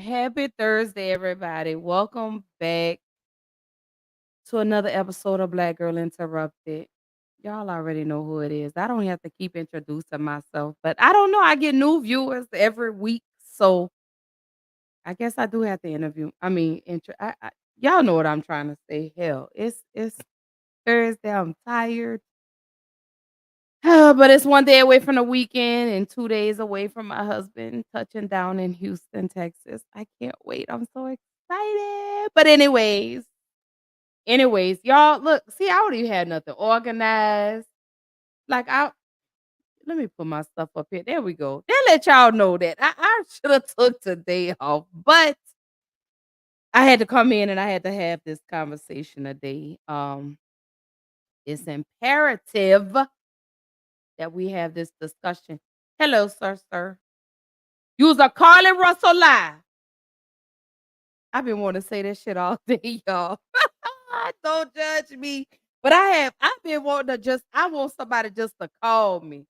Happy Thursday, everybody. Welcome back to another episode of Black Girl Interrupted. Y'all already know who it is. I don't have to keep introducing myself, but I don't know. I get new viewers every week. So I guess I do have to interview. Y'all know what I'm trying to say. Hell, it's Thursday. I'm tired. But it's one day away from the weekend and 2 days away from my husband touching down in Houston, Texas. I can't wait. I'm so excited. But anyways, y'all look, see, I don't even have nothing organized. Like I let me put my stuff up here. There we go. They let y'all know that I should have took today off, but I had to come in and I had to have this conversation today. It's imperative that we have this discussion. Hello, sir. You's a Carly Russell lie. I've been wanting to say that shit all day, y'all. Don't judge me. But I've been wanting to I want somebody just to call me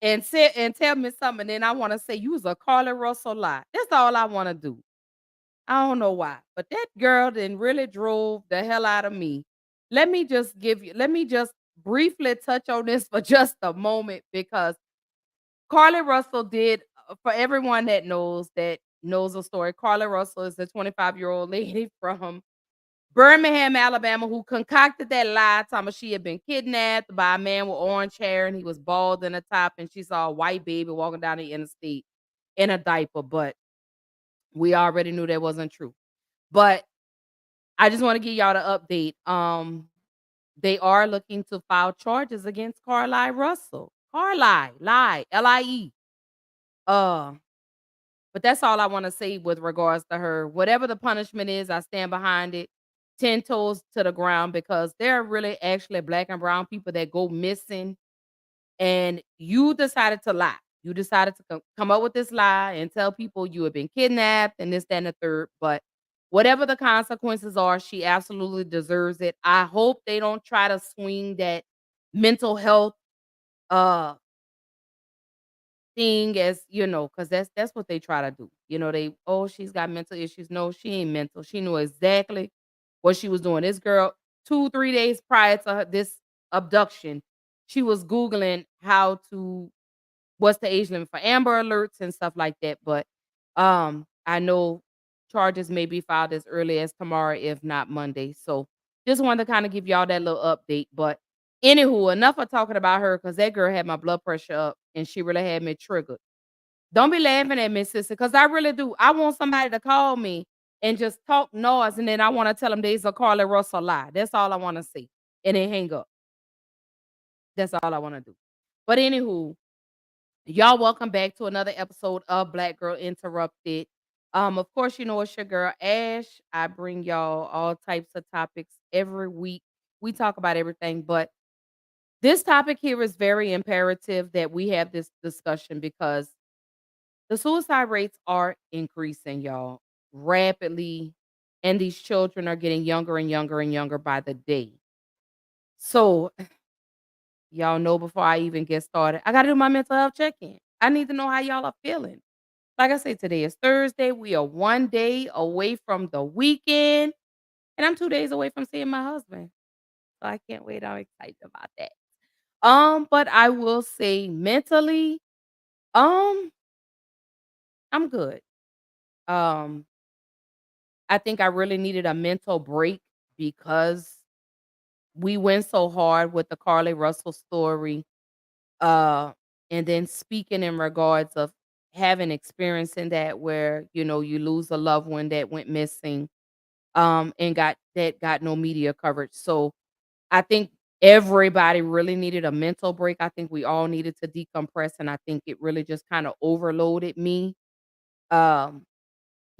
and say and tell me something. And then I want to say you was a Carly Russell lie. That's all I want to do. I don't know why. But that girl then really drove the hell out of me. Let me just briefly touch on this for just a moment because Carly Russell did for everyone that knows the story. Carly Russell is a 25-year-old lady from Birmingham, Alabama, who concocted that lie, talking about she had been kidnapped by a man with orange hair and he was bald in the top, and she saw a white baby walking down the interstate in a diaper. But we already knew that wasn't true. But I just want to give y'all the update. They are looking to file charges against Carly Russell. Carly, lie, Lie. Uh, but that's all I want to say with regards to her. Whatever the punishment is, I stand behind it 10 toes to the ground because there are really actually black and brown people that go missing. And you decided to lie. You decided to come up with this lie and tell people you have been kidnapped and this, that, and the third. But whatever the consequences are, she absolutely deserves it. I hope they don't try to swing that mental health uh thing as, because that's what they try to do. She's got mental issues. No, she ain't mental. She knew exactly what she was doing. This girl, 2, 3 days prior to this abduction, she was Googling what's the age limit for Amber Alerts and stuff like that. But I know charges may be filed as early as tomorrow, if not Monday. So just wanted to kind of give y'all that little update. But anywho, enough of talking about her because that girl had my blood pressure up and she really had me triggered. Don't be laughing at me, sister, because I really do. I want somebody to call me and just talk noise, and then I want to tell them there's a Carly Russell lie. That's all I want to see. And then hang up. That's all I want to do. But anywho, y'all welcome back to another episode of Black Girl Interrupted. Of course, it's your girl Ash. I bring y'all all types of topics every week. We talk about everything, but this topic here is very imperative that we have this discussion because the suicide rates are increasing, y'all, rapidly, and these children are getting younger and younger and younger by the day. So, y'all know before I even get started, I got to do my mental health check-in. I need to know how y'all are feeling. Like I said, today is Thursday. We are one day away from the weekend, and I'm 2 days away from seeing my husband. So I can't wait. I'm excited about that. But I will say mentally, um, I'm good. Um, I think I really needed a mental break because we went so hard with the Carly Russell story. Uh, and then speaking in regards of having experience in that where, you lose a loved one that went missing, and got no media coverage. So I think everybody really needed a mental break. I think we all needed to decompress, and I think it really just kind of overloaded me. Um,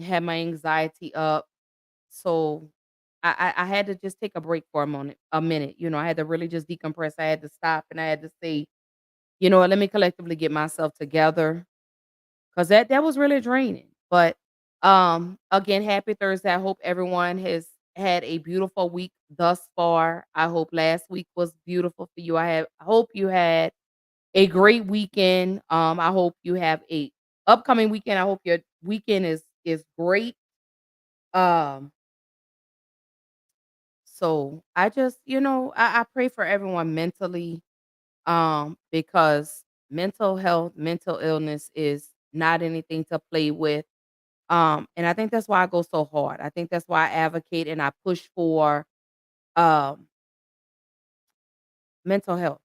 had my anxiety up. So I had to just take a break for a minute. I had to really just decompress. I had to stop and I had to say, let me collectively get myself together because that was really draining. But again, happy Thursday. I hope everyone has had a beautiful week thus far. I hope last week was beautiful for you. I hope you had a great weekend. I hope you have a upcoming weekend. I hope your weekend is is great. Um, so I just, I pray for everyone mentally, because mental health, mental illness is not anything to play with. And I think that's why I go so hard. I think that's why I advocate and I push for um mental health.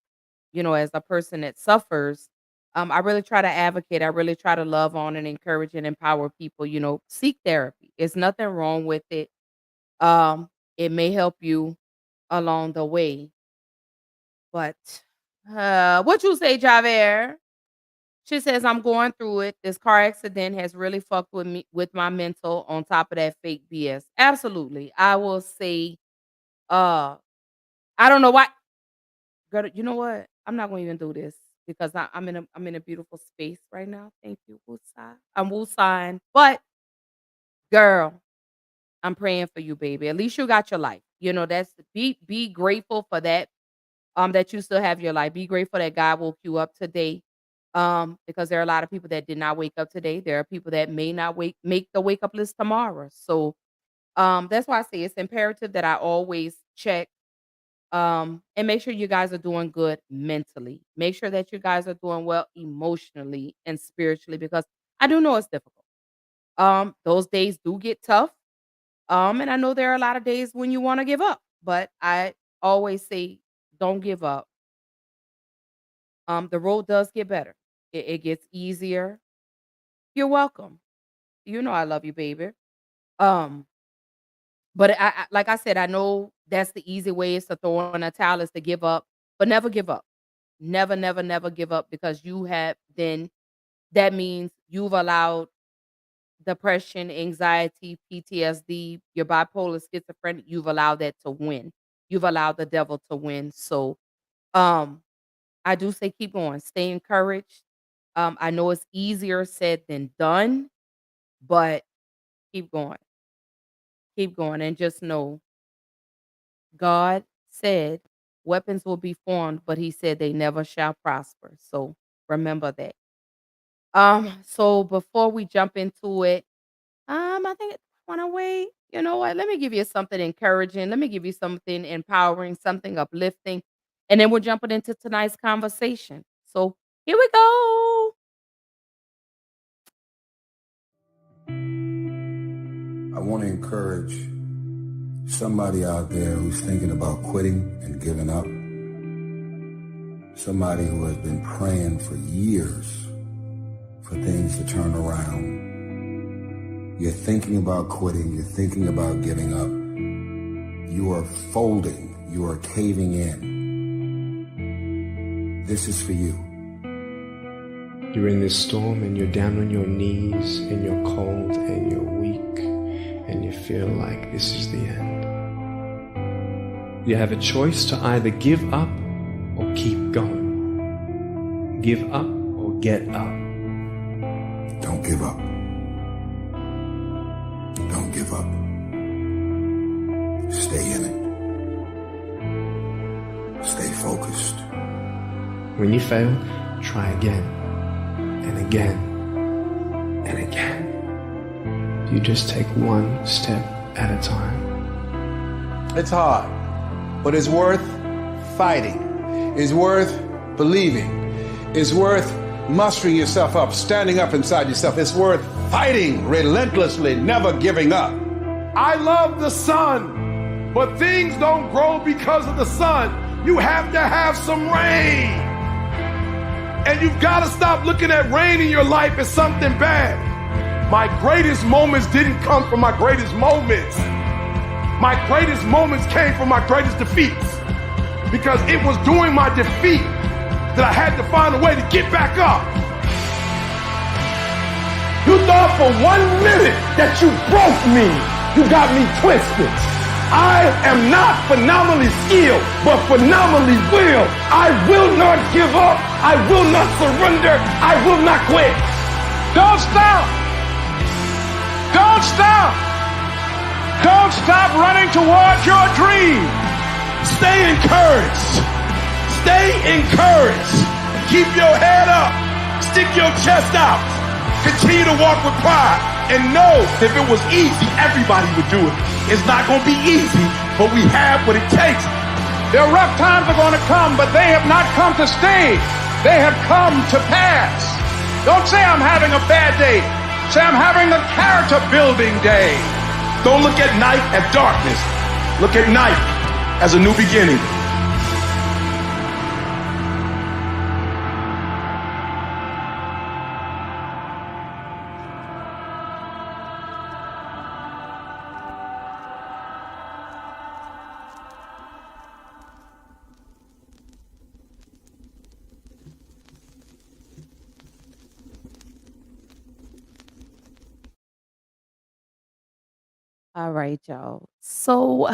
As a person that suffers, I really try to advocate. I really try to love on and encourage and empower people, seek therapy. It's nothing wrong with it. It may help you along the way. But what you say, Javert? She says, I'm going through it. This car accident has really fucked with me with my mental on top of that fake BS. Absolutely. I will say, uh, I don't know why. Girl, you know what? I'm not gonna even do this because I'm in a beautiful space right now. Thank you, Woosai. I'm Woosai. But girl, I'm praying for you, baby. At least you got your life. That's be grateful for that. That you still have your life. Be grateful that God woke you up today. Because there are a lot of people that did not wake up today. There are people that may not make the wake up list tomorrow. So that's why I say it's imperative that I always check and make sure you guys are doing good mentally. Make sure that you guys are doing well emotionally and spiritually because I do know it's difficult. Those days do get tough. And I know there are a lot of days when you want to give up, but I always say don't give up. The road does get better. It gets easier. You're welcome. You know I love you, baby. Um, but like I said, I know that's the easy way is to throw in a towel is to give up, but never give up. Never, never, never give up because that means you've allowed depression, anxiety, PTSD, your bipolar schizophrenic, you've allowed that to win. You've allowed the devil to win. So um I do say keep going, stay encouraged. I know it's easier said than done, but keep going. Keep going and just know God said weapons will be formed, but he said they never shall prosper. So remember that. So before we jump into it, I think I wanna wait. You know what? Let me give you something encouraging. Let me give you something empowering, something uplifting, and then we're jumping into tonight's conversation. So here we go. I want to encourage somebody out there who's thinking about quitting and giving up. Somebody who has been praying for years for things to turn around. You're thinking about quitting. You're thinking about giving up. You are folding. You are caving in. This is for you. You're in this storm and you're down on your knees and you're cold and you're weak and you feel like this is the end. You have a choice to either give up or keep going. Give up or get up. Don't give up. Don't give up. Stay in it. Stay focused. When you fail, try again and again and again. You just take one step at a time. It's hard, but it's worth fighting. It's worth believing. It's worth mustering yourself up, standing up inside yourself. It's worth fighting relentlessly, never giving up. I love the sun, but things don't grow because of the sun. You have to have some rain. And you've got to stop looking at rain in your life as something bad. My greatest moments didn't come from my greatest moments. My greatest moments came from my greatest defeats. Because it was during my defeat that I had to find a way to get back up. You thought for 1 minute that you broke me. You got me twisted. I am not phenomenally skilled, but phenomenally willed. I will not give up. I will not surrender. I will not quit. Don't stop. Don't stop. Don't stop running towards your dream. Stay encouraged. Stay encouraged. Keep your head up. Stick your chest out. Continue to walk with pride. and know if it was easy, everybody would do it. It's not going to be easy, but we have what it takes. Their rough times are going to come, but they have not come to stay. They have come to pass. Don't say I'm having a bad day. Say I'm having a character building day. Don't look at night as darkness. Look at night as a new beginning. All right, y'all. So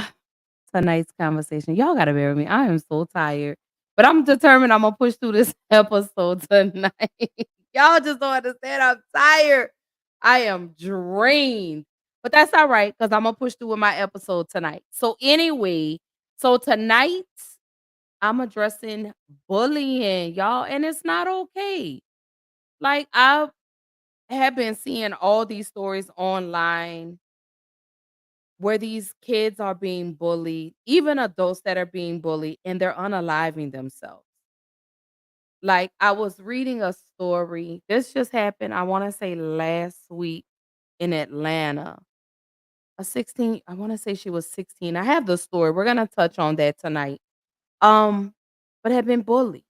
tonight's conversation, y'all gotta bear with me. I am so tired, but I'm determined I'm gonna push through this episode tonight. Y'all just don't understand. I'm tired. I am drained, but that's all right because I'm gonna push through with my episode tonight. So anyway, so tonight I'm addressing bullying, y'all, and it's not okay. Like I have been seeing all these stories online where these kids are being bullied, even adults that are being bullied, and they're unaliving themselves. Like, I was reading a story. This just happened, I wanna say last week in Atlanta. A 16, I wanna say she was 16. I have the story. We're gonna touch on that tonight. Um, but had been bullied.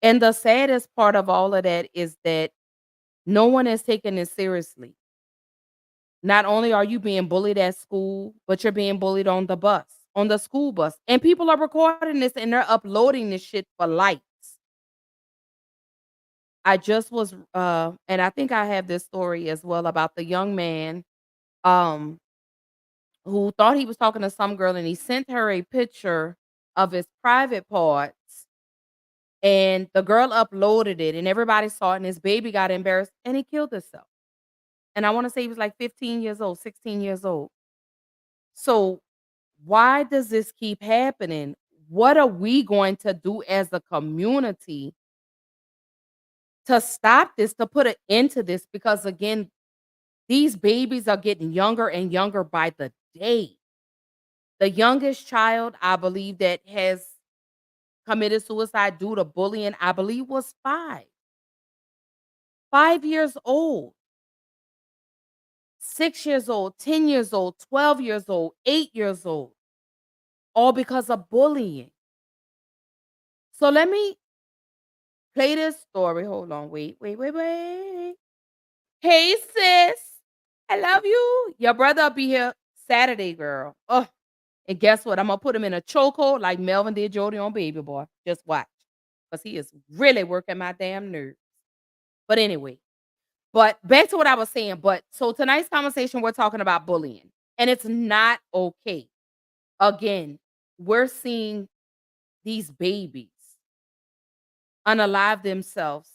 And the saddest part of all of that is that no one is taking it seriously. Not only are you being bullied at school, but you're being bullied on the bus, on the school bus. And people are recording this and they're uploading this shit for likes. I just was and I think I have this story as well about the young man um who thought he was talking to some girl and he sent her a picture of his private parts and the girl uploaded it and everybody saw it and his baby got embarrassed and he killed himself. And I want to say he was like 15 years old, 16 years old. So why does this keep happening? What are we going to do as a community to stop this, to put an end to this? Because again, these babies are getting younger and younger by the day. The youngest child, I believe, that has committed suicide due to bullying, I believe, was 5. 5 years old, 6 years old, 10 years old, 12 years old, 8 years old, all because of bullying. So let me play this story. Hold on. Wait. Hey, sis. I love you. Your brother'll be here Saturday, girl. Oh, and guess what? I'm gonna put him in a chokehold like Melvin did Jody on Baby Boy. Just watch. Because he is really working my damn nerves. But anyway, but back to what I was saying. But so tonight's conversation, we're talking about bullying. And it's not okay. Again, we're seeing these babies unalive themselves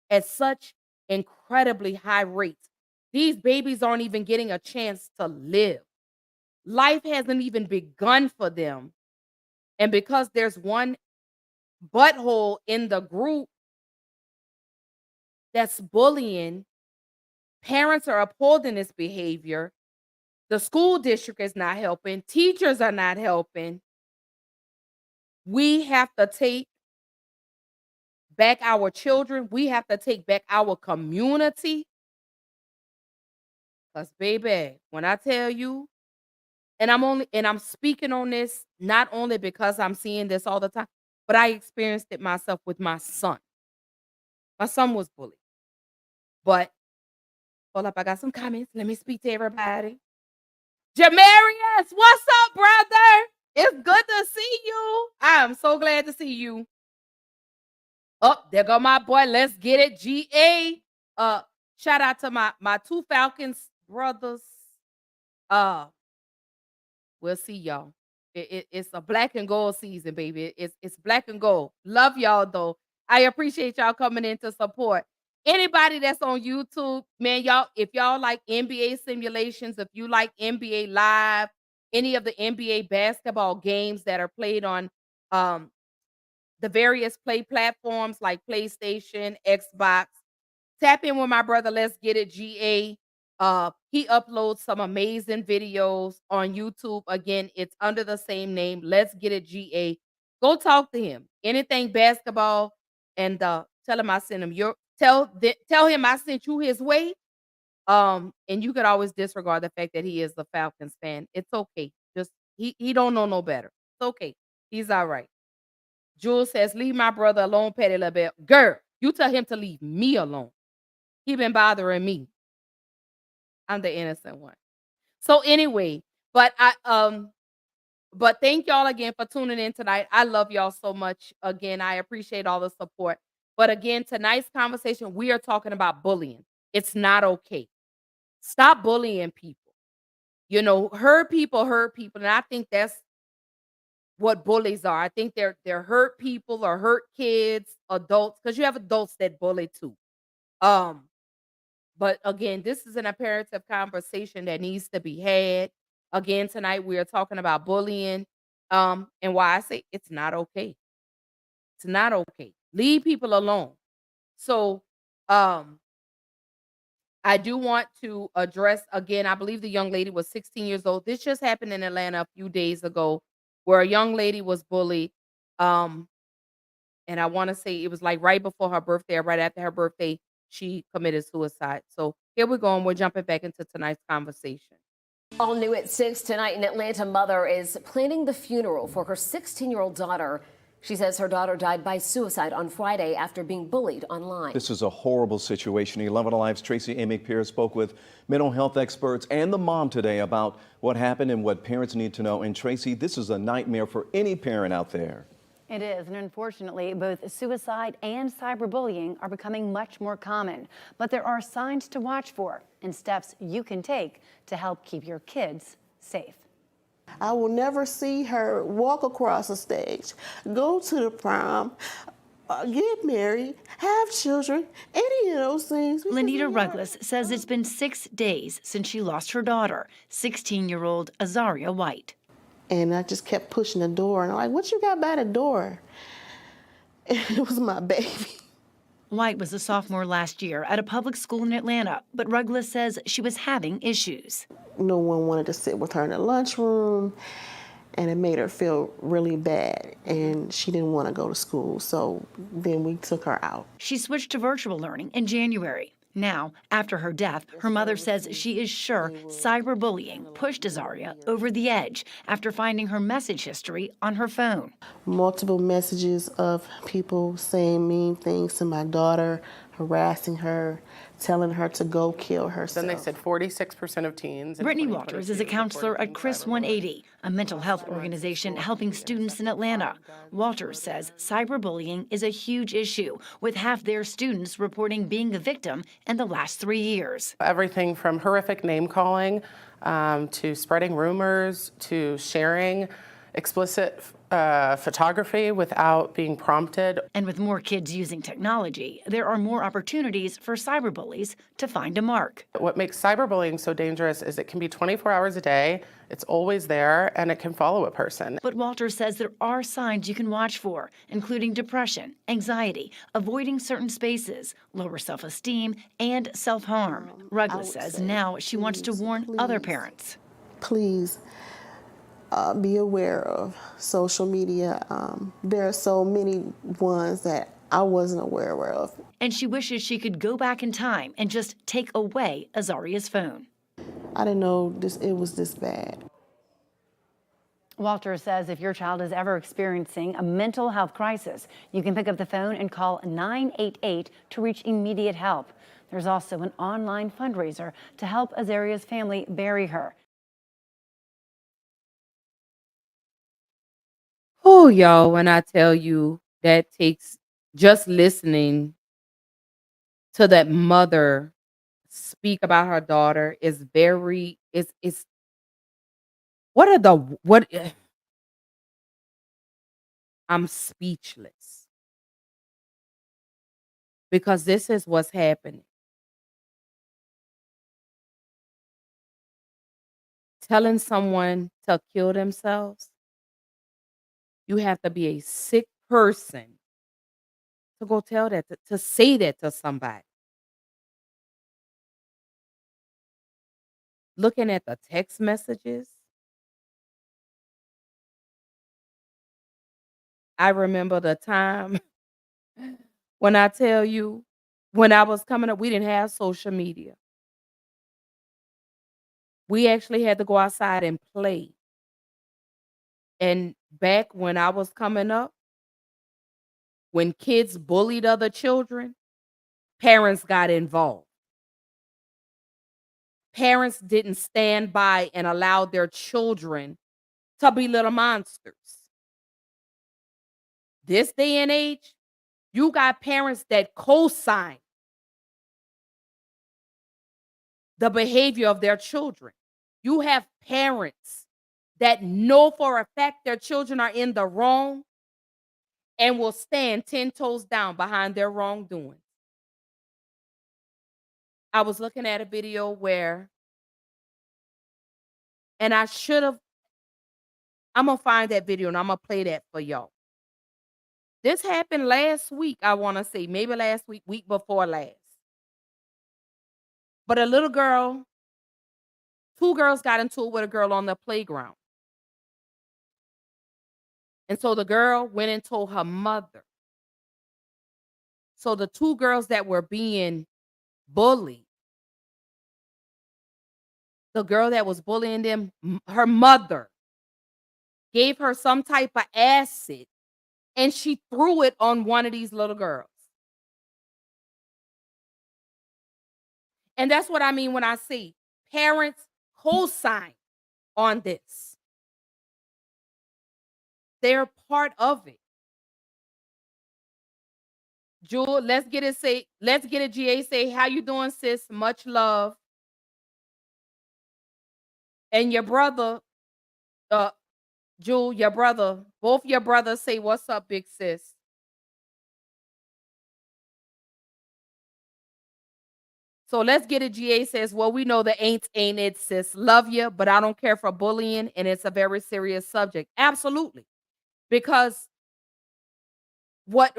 at such incredibly high rates. These babies aren't even getting a chance to live. Life hasn't even begun for them. And because there's one butthole in the group that's bullying, parents are upholding this behavior. The school district is not helping, teachers are not helping. We have to take back our children. We have to take back our community. Because, baby, when I tell you, and I'm speaking on this not only because I'm seeing this all the time, but I experienced it myself with my son. My son was bullied. But hold up, I got some comments. Let me speak to everybody. Jamarius, what's up, brother? It's good to see you. I am so glad to see you. Oh, there go my boy. Let's get it. GA. Shout out to my two Falcons brothers. Uh, we'll see y'all. It's a black and gold season, baby. It's black and gold. Love y'all though. I appreciate y'all coming in to support. Anybody that's on YouTube, man, y'all, if y'all like NBA simulations, if you like NBA Live, any of the NBA basketball games that are played on um the various play platforms like PlayStation, Xbox, tap in with my brother. Let's get it, GA. He uploads some amazing videos on YouTube. Again, it's under the same name. Let's Get It GA. Go talk to him. Anything basketball, and tell him I sent him your tell him I sent you his way. And you could always disregard the fact that he is a Falcons fan. It's okay. Just he don't know no better. It's okay. He's all right. Jules says, "Leave my brother alone, Patty LaBelle." Girl, you tell him to leave me alone. He been bothering me. I'm the innocent one. So anyway, but but thank y'all again for tuning in tonight. I love y'all so much. Again, I appreciate all the support. But again, tonight's conversation, we are talking about bullying. It's not okay. Stop bullying people. Hurt people, and I think that's what bullies are. I think they're hurt people or hurt kids, adults, because you have adults that bully too. Um, but again, this is an imperative conversation that needs to be had. Again, tonight we are talking about bullying, and why I say it's not okay. It's not okay. Leave people alone. So, um, I do want to address again. I believe the young lady was 16 years old. This just happened in Atlanta a few days ago, where a young lady was bullied. Um, and I want to say it was like right before her birthday or right after her birthday, she committed suicide. So here we go, and we're jumping back into tonight's conversation. All new at 6 tonight, an Atlanta mother is planning the funeral for her 16-year-old daughter. She says her daughter died by suicide on Friday after being bullied online. This is a horrible situation. 11 Alive's Tracy Amick Pierce spoke with mental health experts and the mom today about what happened and what parents need to know. And Tracy, this is a nightmare for any parent out there. It is, and unfortunately, both suicide and cyberbullying are becoming much more common. But there are signs to watch for and steps you can take to help keep your kids safe. I will never see her walk across a stage, go to the prom, get married, have children, any of those things. Lenita Ruggles says it's been 6 days since she lost her daughter, 16-year-old Azaria White. And I just kept pushing the door, and I'm like, "What you got by the door?" And it was my baby. White was a sophomore last year at a public school in Atlanta, but Ruggles says she was having issues. No one wanted to sit with her in the lunchroom, and it made her feel really bad, and she didn't want to go to school, so then we took her out. She switched to virtual learning in January. Now, after her death, her mother says she is sure cyberbullying pushed Azaria over the edge after finding her message history on her phone. Multiple messages of people saying mean things to my daughter, harassing her, telling her to go kill herself. Then they said 46% of teens. Brittany Walters is a counselor at Chris 180, a mental health organization helping students in Atlanta. Walters says cyberbullying is a huge issue, with half their students reporting being a victim in the last 3 years. Everything from horrific name calling to spreading rumors to sharing explicit photography without being prompted. And with more kids using technology, there are more opportunities for cyberbullies to find a mark. What makes cyberbullying so dangerous is it can be 24 hours a day, it's always there, and it can follow a person. But Walters says there are signs you can watch for, including depression, anxiety, avoiding certain spaces, lower self-esteem, and self-harm. Ruggles says now she wants to warn other parents. Please be aware of social media. There are so many ones that I wasn't aware of. And she wishes she could go back in time and just take away Azaria's phone. I didn't know it was this bad. Walter says if your child is ever experiencing a mental health crisis, you can pick up the phone and call 988 to reach immediate help. There's also an online fundraiser to help Azaria's family bury her. Oh, y'all, when I tell you that takes just listening to that mother speak about her daughter is very it's what are the what I'm speechless because this is what's happening. Telling someone to kill themselves, you have to be a sick person to go tell that, to say that to somebody. looking at the text messages, I remember the time when I tell you, when I was coming up, we didn't have social media. We actually had to go outside and play. And back when I was coming up, when kids bullied other children, parents got involved. Parents didn't stand by and allow their children to be little monsters. This day and age, you got parents that co-sign the behavior of their children. You have parents that know for a fact their children are in the wrong and will stand 10 toes down behind their wrongdoing. I was looking at a video where, and I should have, I'm gonna find that video and I'm gonna play that for y'all. This happened last week, I wanna say, maybe last week, week before last. But a little girl, two girls got into it with a girl on the playground. And so the girl went and told her mother. So the two girls that were being bullied, the girl that was bullying them, her mother gave her some type of acid and she threw it on one of these little girls. And that's what I mean when I see parents co-sign on this. They're part of it. Jewel, let's get a GA say, how you doing, sis? Much love. And your brother, uh, Jewel, your brother, both your brothers say, what's up, big sis? So let's get a GA says, well, we know the ain't it, sis. Love you, but I don't care for bullying, and it's a very serious subject. Absolutely. Because what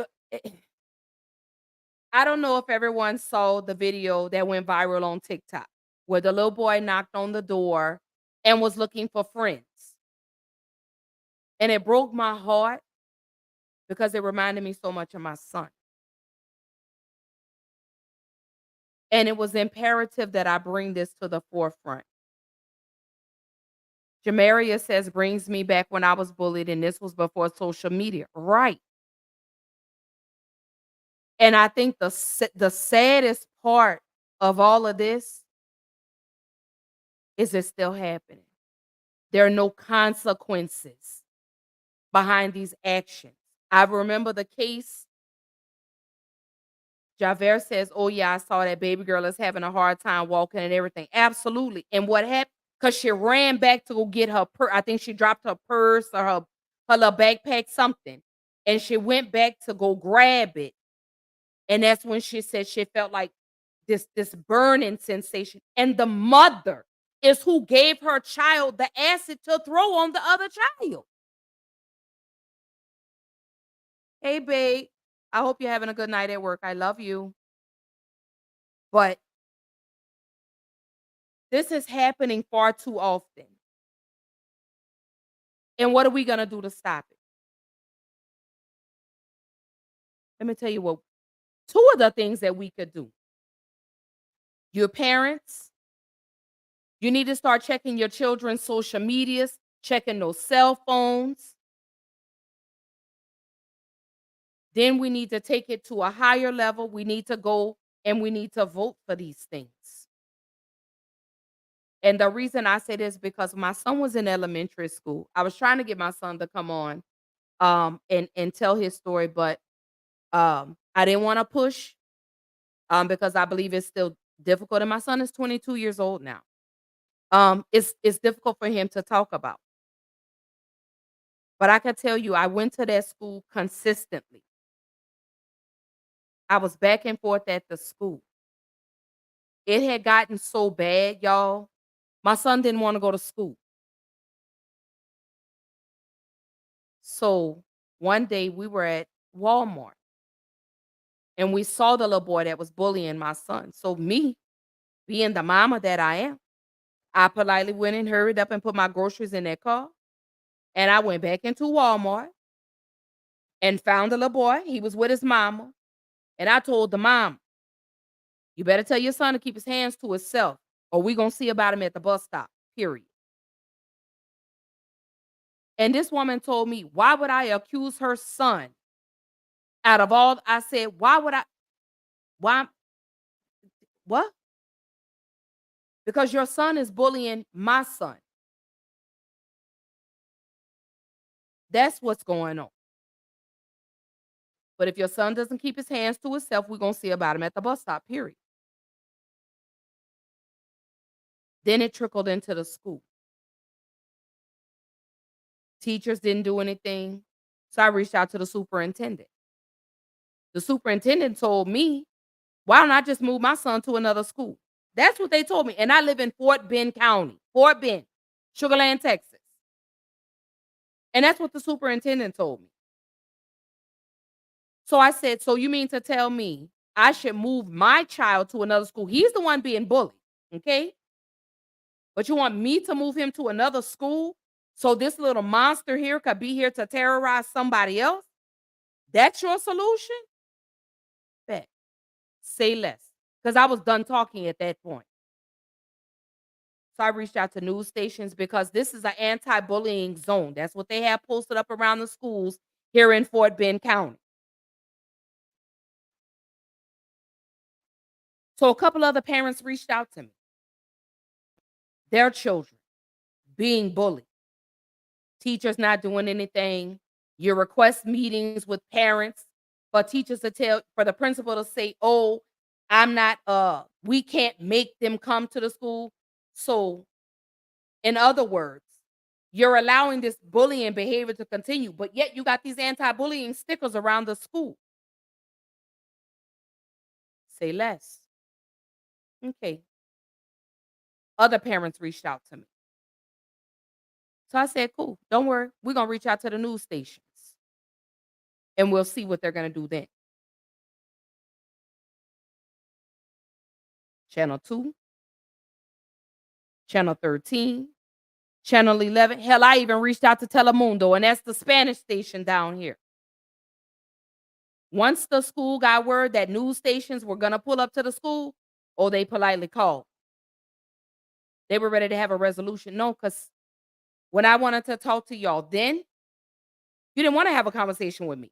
I don't know if everyone saw the video that went viral on TikTok where the little boy knocked on the door and was looking for friends. And it broke my heart because it reminded me so much of my son. And it was imperative that I bring this to the forefront. Jamaria says, brings me back when I was bullied, and this was before social media. Right. And I think the saddest part of all of this is it's still happening. There are no consequences behind these actions. I remember the case. Javert says, oh, yeah, I saw that baby girl is having a hard time walking and everything. Absolutely. And what happened? Because she ran back to go get her purse. I think she dropped her purse or her little backpack, something. And she went back to go grab it. And that's when she said she felt like this burning sensation. And the mother is who gave her child the acid to throw on the other child. Hey, babe, I hope you're having a good night at work. I love you. But this is happening far too often. And what are we going to do to stop it? Let me tell you what, two of the things that we could do. Your parents, you need to start checking your children's social medias, checking those cell phones. Then we need to take it to a higher level. We need to go and we need to vote for these things. And the reason I say this because my son was in elementary school. I was trying to get my son to come on and tell his story, but I didn't want to push because I believe it's still difficult. And my son is 22 years old now. It's difficult for him to talk about. But I can tell you, I went to that school consistently. I was back and forth at the school. It had gotten so bad, y'all. My son didn't want to go to school. So one day we were at Walmart and we saw the little boy that was bullying my son. So me, being the mama that I am, I politely went and hurried up and put my groceries in that car. And I went back into Walmart and found the little boy. He was with his mama. And I told the mom, you better tell your son to keep his hands to himself, or we gonna see about him at the bus stop, period. And this woman told me, why would I accuse her son out of all? I said, why would I? Why? What? Because your son is bullying my son. That's what's going on. But if your son doesn't keep his hands to himself, we're going to see about him at the bus stop, period. Then it trickled into the school. Teachers didn't do anything. So I reached out to the superintendent. The superintendent told me, why don't I just move my son to another school? That's what they told me. And I live in Fort Bend County, Fort Bend, Sugar Land, Texas. And that's what the superintendent told me. So I said, so you mean to tell me I should move my child to another school? He's the one being bullied, okay? But you want me to move him to another school so this little monster here could be here to terrorize somebody else? That's your solution? Bet. Say less. Because I was done talking at that point. So I reached out to news stations because this is an anti-bullying zone. That's what they have posted up around the schools here in Fort Bend County. So a couple other parents reached out to me. Their children being bullied. Teachers not doing anything. You request meetings with parents for teachers to tell, for the principal to say, oh, I'm not, we can't make them come to the school. So in other words, you're allowing this bullying behavior to continue, but yet you got these anti-bullying stickers around the school. Say less. Okay. Other parents reached out to me. So I said, cool, don't worry. We're going to reach out to the news stations and we'll see what they're going to do then. Channel 2, Channel 13, Channel 11. Hell, I even reached out to Telemundo, and that's the Spanish station down here. Once the school got word that news stations were going to pull up to the school, oh, they politely called. They were ready to have a resolution. No, because when I wanted to talk to y'all then, you didn't want to have a conversation with me.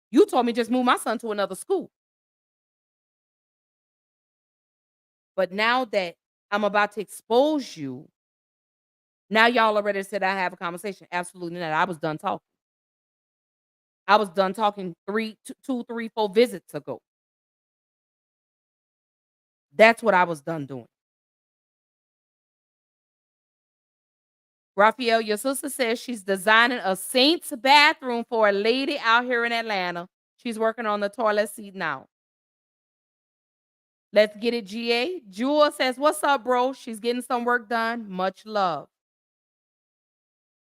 You told me just move my son to another school. But now that I'm about to expose you, now y'all already said I have a conversation. Absolutely not. I was done talking. I was done talking 2, 3, 4 visits ago. That's what I was done doing. Raphael, your sister says she's designing a saint's bathroom for a lady out here in Atlanta. She's working on the toilet seat now. Let's get it, GA. Jewel says, what's up, bro? She's getting some work done. Much love.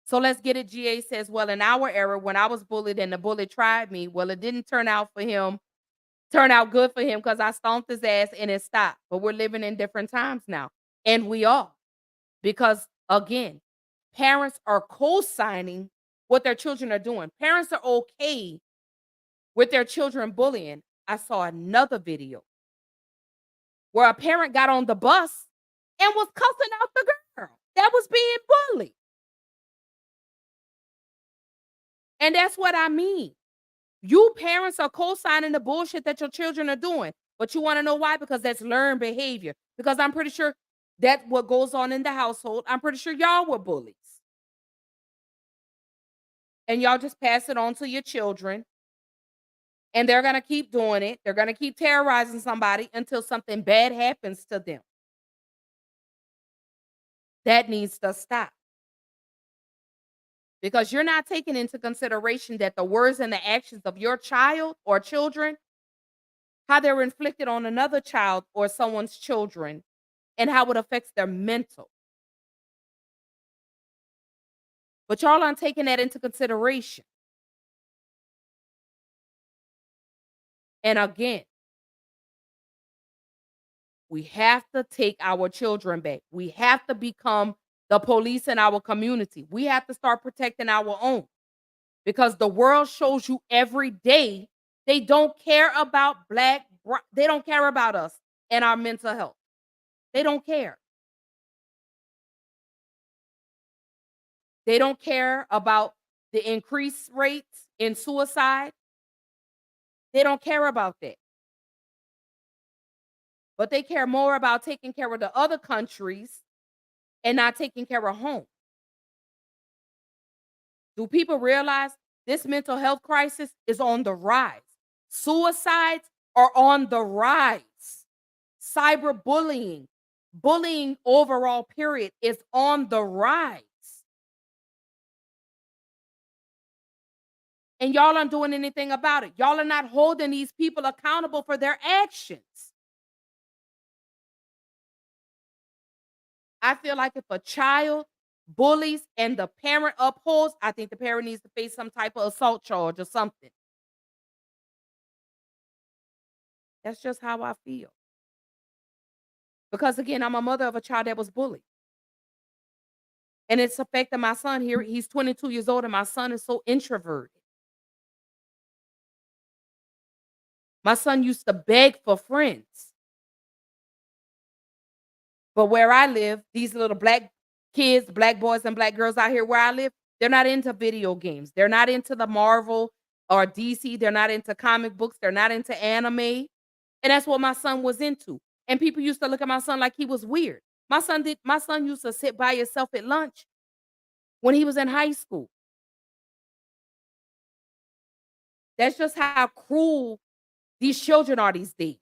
So let's get it. GA says, well, in our era, when I was bullied and the bully tried me, well, it didn't turn out good for him because I stomped his ass and it stopped. But we're living in different times now. And we are. Because again, parents are co-signing what their children are doing. Parents are okay with their children bullying. I saw another video where a parent got on the bus and was cussing out the girl that was being bullied. And that's what I mean. You parents are co-signing the bullshit that your children are doing. But you want to know why? Because that's learned behavior. Because I'm pretty sure that's what goes on in the household. I'm pretty sure y'all were bullies. And y'all just pass it on to your children. And they're going to keep doing it. They're going to keep terrorizing somebody until something bad happens to them. That needs to stop. Because you're not taking into consideration that the words and the actions of your child or children, how they're inflicted on another child or someone's children, and how it affects their mental. But y'all aren't taking that into consideration. And again, We have to take our children back. We have to become the police in our community. We have to start protecting our own because the world shows you every day they don't care about they don't care about us and our mental health. They don't care. They don't care about the increased rates in suicide. They don't care about that. But they care more about taking care of the other countries and not taking care of home. Do people realize this mental health crisis is on the rise? Suicides are on the rise. Cyberbullying, bullying overall, period, is on the rise. And y'all aren't doing anything about it. Y'all are not holding these people accountable for their actions. I feel like if a child bullies and the parent upholds, I think the parent needs to face some type of assault charge or something. That's just how I feel. Because again, I'm a mother of a child that was bullied. And it's affecting my son here. He's 22 years old, and my son is so introverted. My son used to beg for friends. But where I live, these little black kids, black boys and black girls out here where I live, they're not into video games. They're not into the Marvel or DC. They're not into comic books. They're not into anime. And that's what my son was into. And people used to look at my son like he was weird. My son used to sit by himself at lunch when he was in high school. That's just how cruel these children are these days.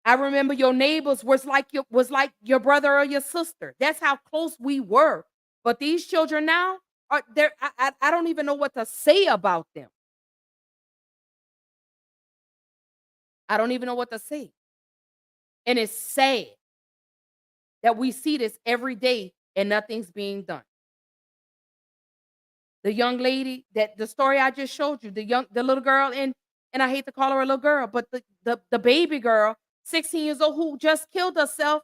I remember your neighbors was like your brother or your sister. That's how close we were. But these children now are there. I don't even know what to say about them. I don't even know what to say. And it's sad that we see this every day and nothing's being done. The young lady that the story I just showed you, the little girl and I hate to call her a little girl, but the baby girl, 16 years old, who just killed herself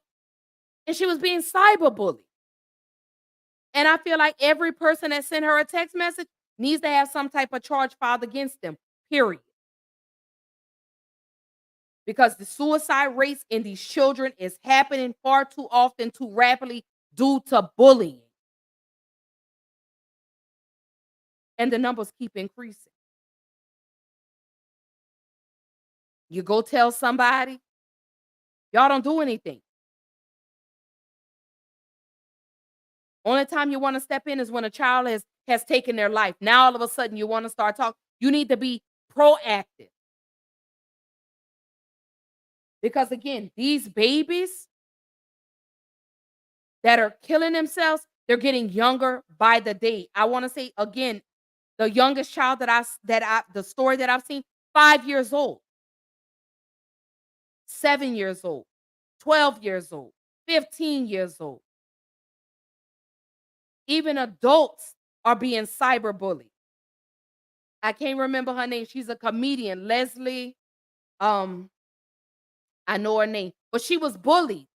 and she was being cyberbullied. And I feel like every person that sent her a text message needs to have some type of charge filed against them, period. Because the suicide rates in these children is happening far too often, too rapidly due to bullying. And the numbers keep increasing. You go tell somebody, y'all don't do anything. Only time you want to step in is when a child has taken their life. Now all of a sudden you want to start talking. You need to be proactive. Because again, these babies that are killing themselves, they're getting younger by the day. I want to say again, the youngest child the story that I've seen, 5 years old, 7 years old, 12 years old, 15 years old. Even adults are being cyberbullied. I can't remember her name. She's a comedian, Leslie. I know her name, but she was bullied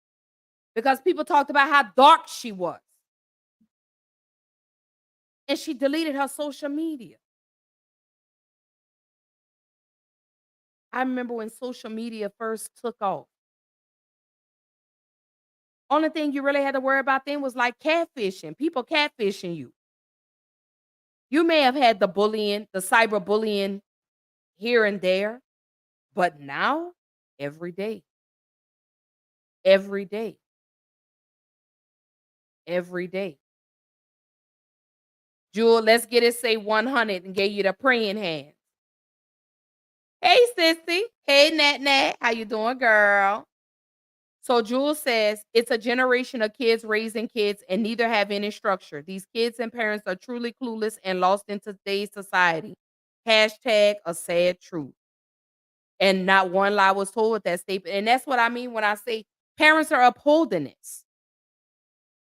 because people talked about how dark she was. And she deleted her social media. I remember when social media first took off. Only thing you really had to worry about then was like catfishing, people catfishing you. You may have had the bullying, the cyberbullying here and there, but now every day, every day, every day. Jewel, let's get it say 100 and gave you the praying hand. Hey, sissy. Hey, Nat Nat. How you doing, girl? So Jewel says it's a generation of kids raising kids and neither have any structure. These kids and parents are truly clueless and lost in today's society. Hashtag a sad truth. And not one lie was told with that statement. And that's what I mean when I say parents are upholding this.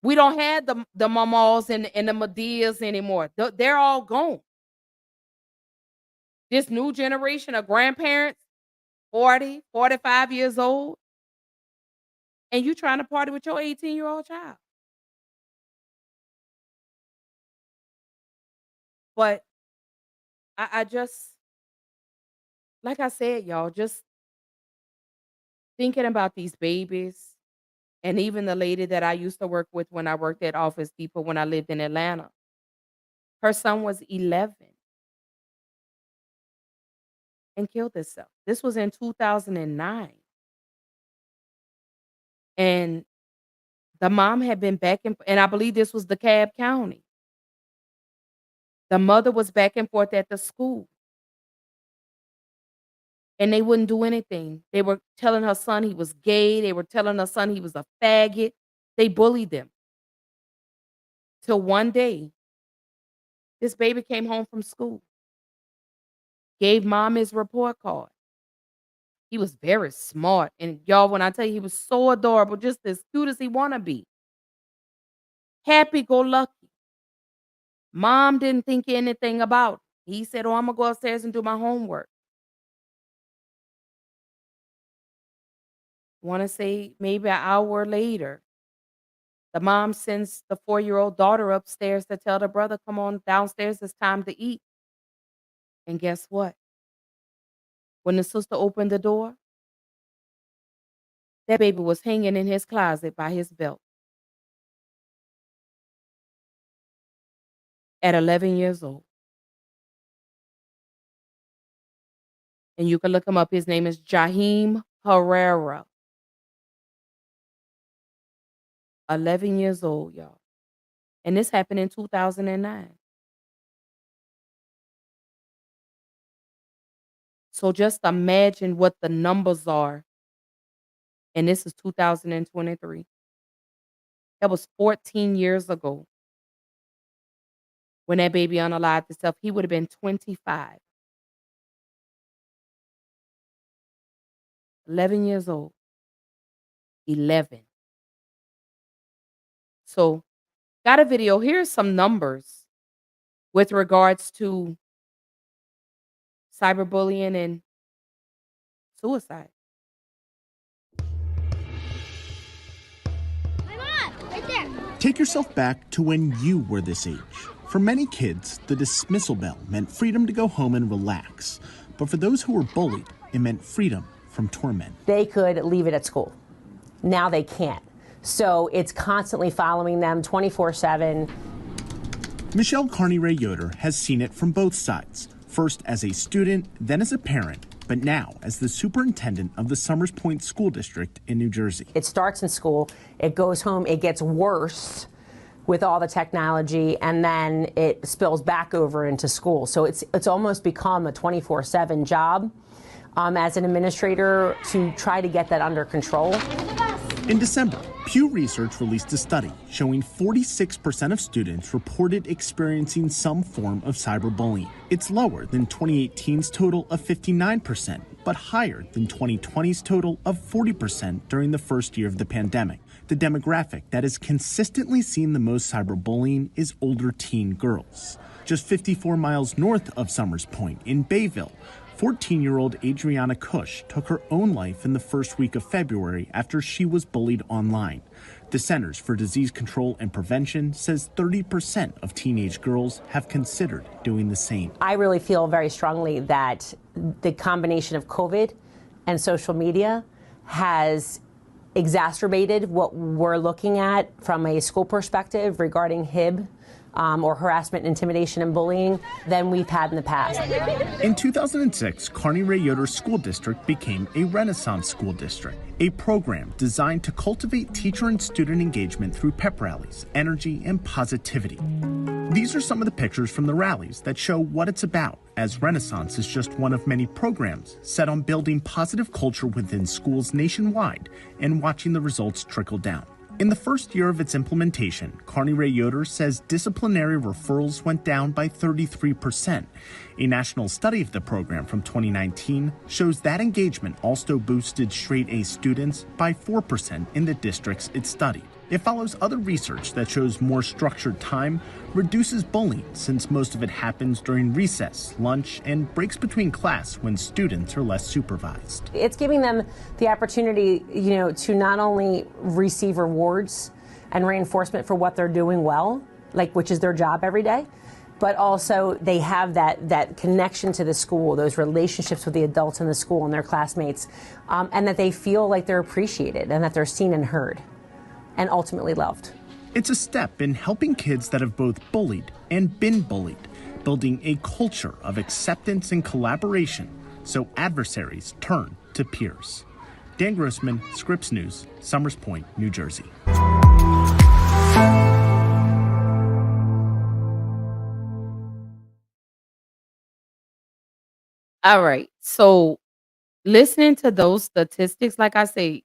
We don't have the mamas and the Medias anymore. They're all gone. This new generation of grandparents 40, 45 years old, and you trying to party with your 18-year-old child. But I just, like I said, y'all, just thinking about these babies, and even the lady that I used to work with when I worked at Office Depot when I lived in Atlanta, her son was 11 and killed himself. This was in 2009. And the mom had been back and I believe this was DeKalb County. The mother was back and forth at the school. And they wouldn't do anything. They were telling her son he was gay. They were telling her son he was a faggot. They bullied them. Till one day, this baby came home from school, gave mom his report card. He was very smart. And y'all, when I tell you he was so adorable, just as cute as he wanna be. Happy-go-lucky. Mom didn't think anything about it. He said, "Oh, Imma go upstairs and do my homework." Wanna say maybe an hour later, the mom sends the 4-year-old daughter upstairs to tell the brother, "Come on downstairs, it's time to eat." And guess what? When the sister opened the door, that baby was hanging in his closet by his belt at 11 years old. And you can look him up. His name is Jaheim Herrera. 11 years old, y'all. And this happened in 2009. So just imagine what the numbers are. And this is 2023. That was 14 years ago when that baby unalived himself. He would have been 25. 11 years old. 11. So, got a video. Here's some numbers with regards to cyberbullying and suicide. Take yourself back to when you were this age. For many kids, the dismissal bell meant freedom to go home and relax. But for those who were bullied, it meant freedom from torment. They could leave it at school. Now they can't. So it's constantly following them 24/7. Michelle Carney-Ray Yoder has seen it from both sides. First as a student, then as a parent, but now as the superintendent of the Summers Point School District in New Jersey. It starts in school, it goes home, it gets worse with all the technology, and then it spills back over into school. So it's almost become a 24/7 job as an administrator to try to get that under control. In December, Pew Research released a study showing 46% of students reported experiencing some form of cyberbullying. It's lower than 2018's total of 59%, but higher than 2020's total of 40% during the first year of the pandemic. The demographic that has consistently seen the most cyberbullying is older teen girls. Just 54 miles north of Summers Point in Bayville, 14-year-old Adriana Cush took her own life in the first week of February after she was bullied online. The Centers for Disease Control and Prevention says 30% of teenage girls have considered doing the same. I really feel very strongly that the combination of COVID and social media has exacerbated what we're looking at from a school perspective regarding HIB. Or harassment, intimidation, and bullying than we've had in the past. In 2006, Carney-Ray Yoder School District became a Renaissance School District, a program designed to cultivate teacher and student engagement through pep rallies, energy, and positivity. These are some of the pictures from the rallies that show what it's about, as Renaissance is just one of many programs set on building positive culture within schools nationwide and watching the results trickle down. In the first year of its implementation, Carney-Ray Yoder says disciplinary referrals went down by 33%. A national study of the program from 2019 shows that engagement also boosted straight A students by 4% in the districts it studied. It follows other research that shows more structured time reduces bullying, since most of it happens during recess, lunch, and breaks between class when students are less supervised. It's giving them the opportunity, to not only receive rewards and reinforcement for what they're doing well, which is their job every day, but also they have that connection to the school, those relationships with the adults in the school and their classmates, and that they feel like they're appreciated and that they're seen and heard and ultimately loved. It's a step in helping kids that have both bullied and been bullied, building a culture of acceptance and collaboration so adversaries turn to peers. Dan Grossman, Scripps News, Summers Point, New Jersey. All right. So listening to those statistics, like I say,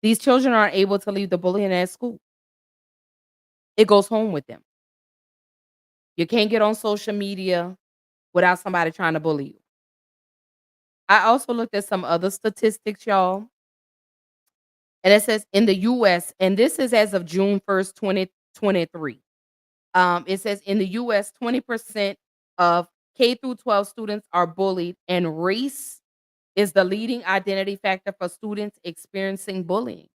these children aren't able to leave the bullying at school. It goes home with them. You can't get on social media without somebody trying to bully you. I also looked at some other statistics, y'all. And it says in the US, and this is as of June 1st, 2023. It says in the US, 20% of K through 12 students are bullied, and race is the leading identity factor for students experiencing bullying.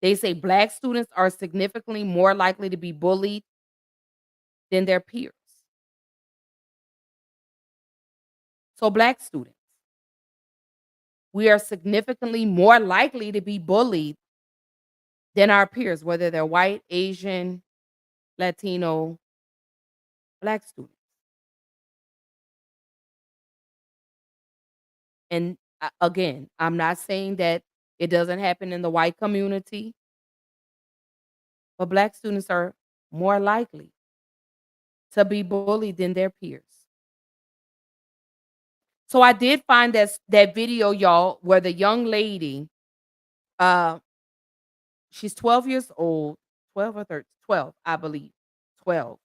They say Black students are significantly more likely to be bullied than their peers. So Black students, we are significantly more likely to be bullied than our peers, whether they're white, Asian, Latino, Black students. And again, I'm not saying that it doesn't happen in the white community, but Black students are more likely to be bullied than their peers. So I did find that video, y'all, where the young lady, she's 12 years old, 12 or 13, 12, I believe, 12,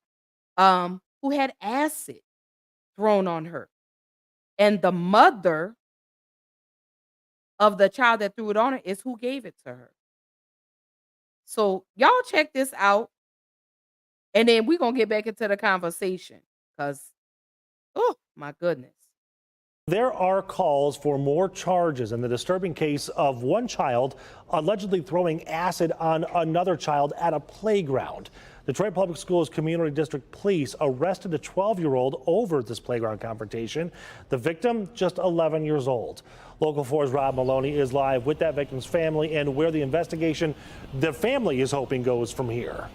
who had acid thrown on her. And the mother of the child that threw it on her is who gave it to her. So y'all check this out, and then we're going to get back into the conversation because, oh, my goodness. There are calls for more charges in the disturbing case of one child allegedly throwing acid on another child at a playground. Detroit Public Schools Community District Police arrested a 12-year-old over this playground confrontation. The victim, just 11 years old. Local 4's Rob Maloney is live with that victim's family and where the investigation the family is hoping goes from here.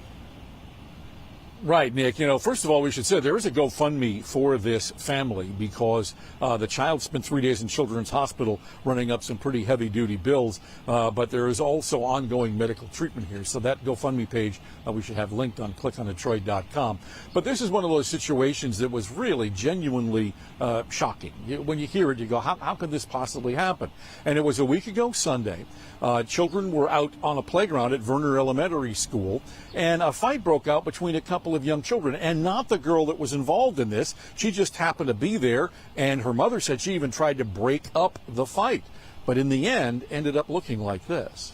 Right, Nick. First of all, we should say there is a GoFundMe for this family because the child spent 3 days in Children's Hospital running up some pretty heavy-duty bills, but there is also ongoing medical treatment here. So that GoFundMe page we should have linked on clickondetroit.com. But this is one of those situations that was really genuinely shocking. When you hear it, you go, how could this possibly happen? And it was a week ago Sunday. Children were out on a playground at Verner Elementary School, and a fight broke out between a couple of young children, and not the girl that was involved in this. She just happened to be there, and her mother said she even tried to break up the fight, but in the end ended up looking like this.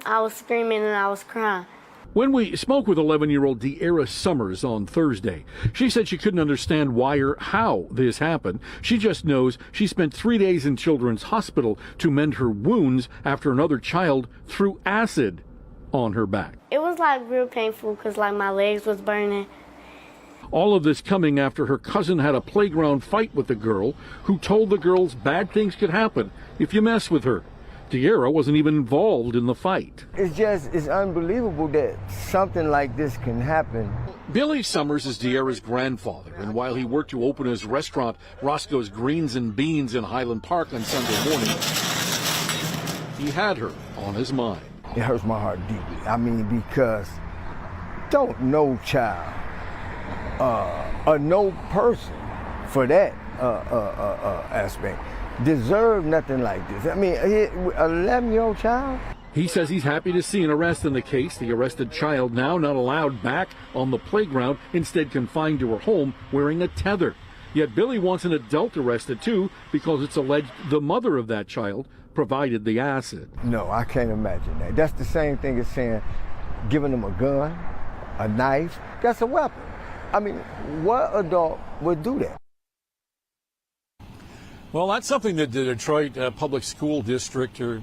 I was screaming and I was crying. When we spoke with 11-year-old De'Ara Summers on Thursday, she said she couldn't understand why or how this happened. She just knows she spent 3 days in Children's Hospital to mend her wounds after another child threw acid on her back. It was real painful because my legs was burning. All of this coming after her cousin had a playground fight with the girl who told the girls bad things could happen if you mess with her. De'Ara wasn't even involved in the fight. It's unbelievable that something like this can happen. Billy Summers is De'Ara's grandfather, and while he worked to open his restaurant, Roscoe's Greens and Beans in Highland Park on Sunday morning, he had her on his mind. It hurts my heart deeply. Because don't no child, or no person for that aspect, deserve nothing like this. 11-year-old child. He says he's happy to see an arrest in the case. The arrested child now not allowed back on the playground, instead confined to her home wearing a tether. Yet Billy wants an adult arrested too because it's alleged the mother of that child provided the acid. No, I can't imagine that. That's the same thing as saying giving them a gun, a knife. That's a weapon. I mean, what adult would do that? Well, that's something that the Detroit Public School District or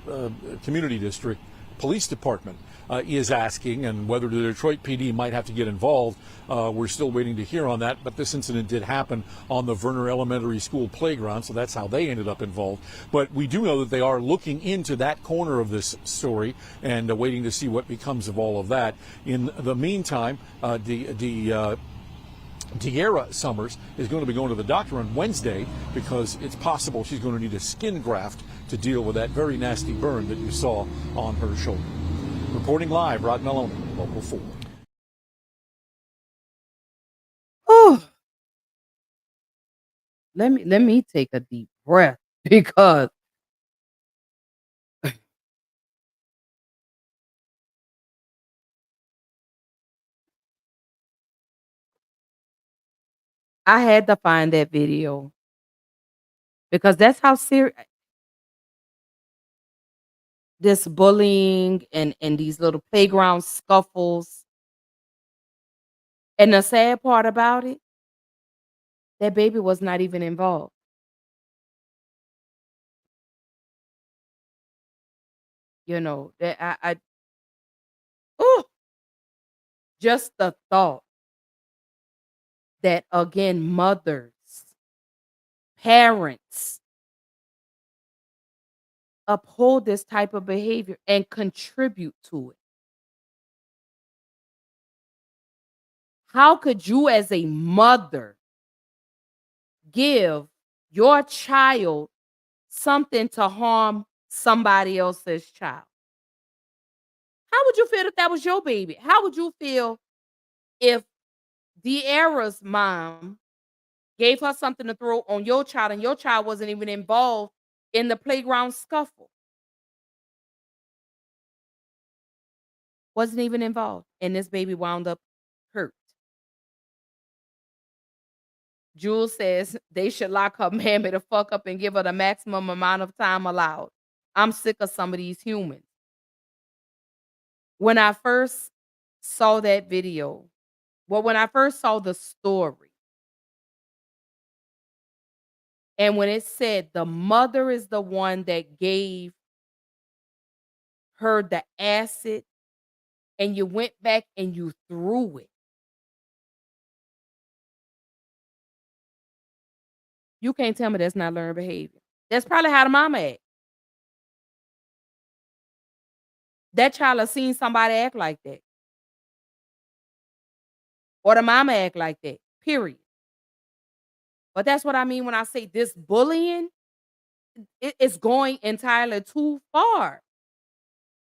Community District Police Department is asking, and whether the Detroit PD might have to get involved. We're still waiting to hear on that, but this incident did happen on the Verner Elementary School playground, so that's how they ended up involved. But we do know that they are looking into that corner of this story and waiting to see what becomes of all of that. In the meantime, De'Ara Summers is going to be going to the doctor on Wednesday because it's possible she's going to need a skin graft to deal with that very nasty burn that you saw on her shoulder. Reporting live, Rod Maloney, Local 4. Oh, let me take a deep breath because I had to find that video because that's how serious this bullying and these little playground scuffles. And the sad part about it, that baby was not even involved. You know, that oh, just the thought that again, mothers, parents uphold this type of behavior and contribute to it. How could you as a mother give your child something to harm somebody else's child? How would you feel if that was your baby? How would you feel if De'Ara's mom gave her something to throw on your child and your child wasn't even involved in the playground scuffle? Wasn't even involved, and this baby wound up hurt. Jules says they should lock her mammy the fuck up and give her the maximum amount of time allowed. I'm sick of some of these humans. When I first saw that video, well, when I first saw the story, and when it said the mother is the one that gave her the acid and you went back and you threw it. You can't tell me that's not learned behavior. That's probably how the mama act. That child has seen somebody act like that. Or the mama act like that. Period. But that's what I mean when I say this bullying, it's going entirely too far.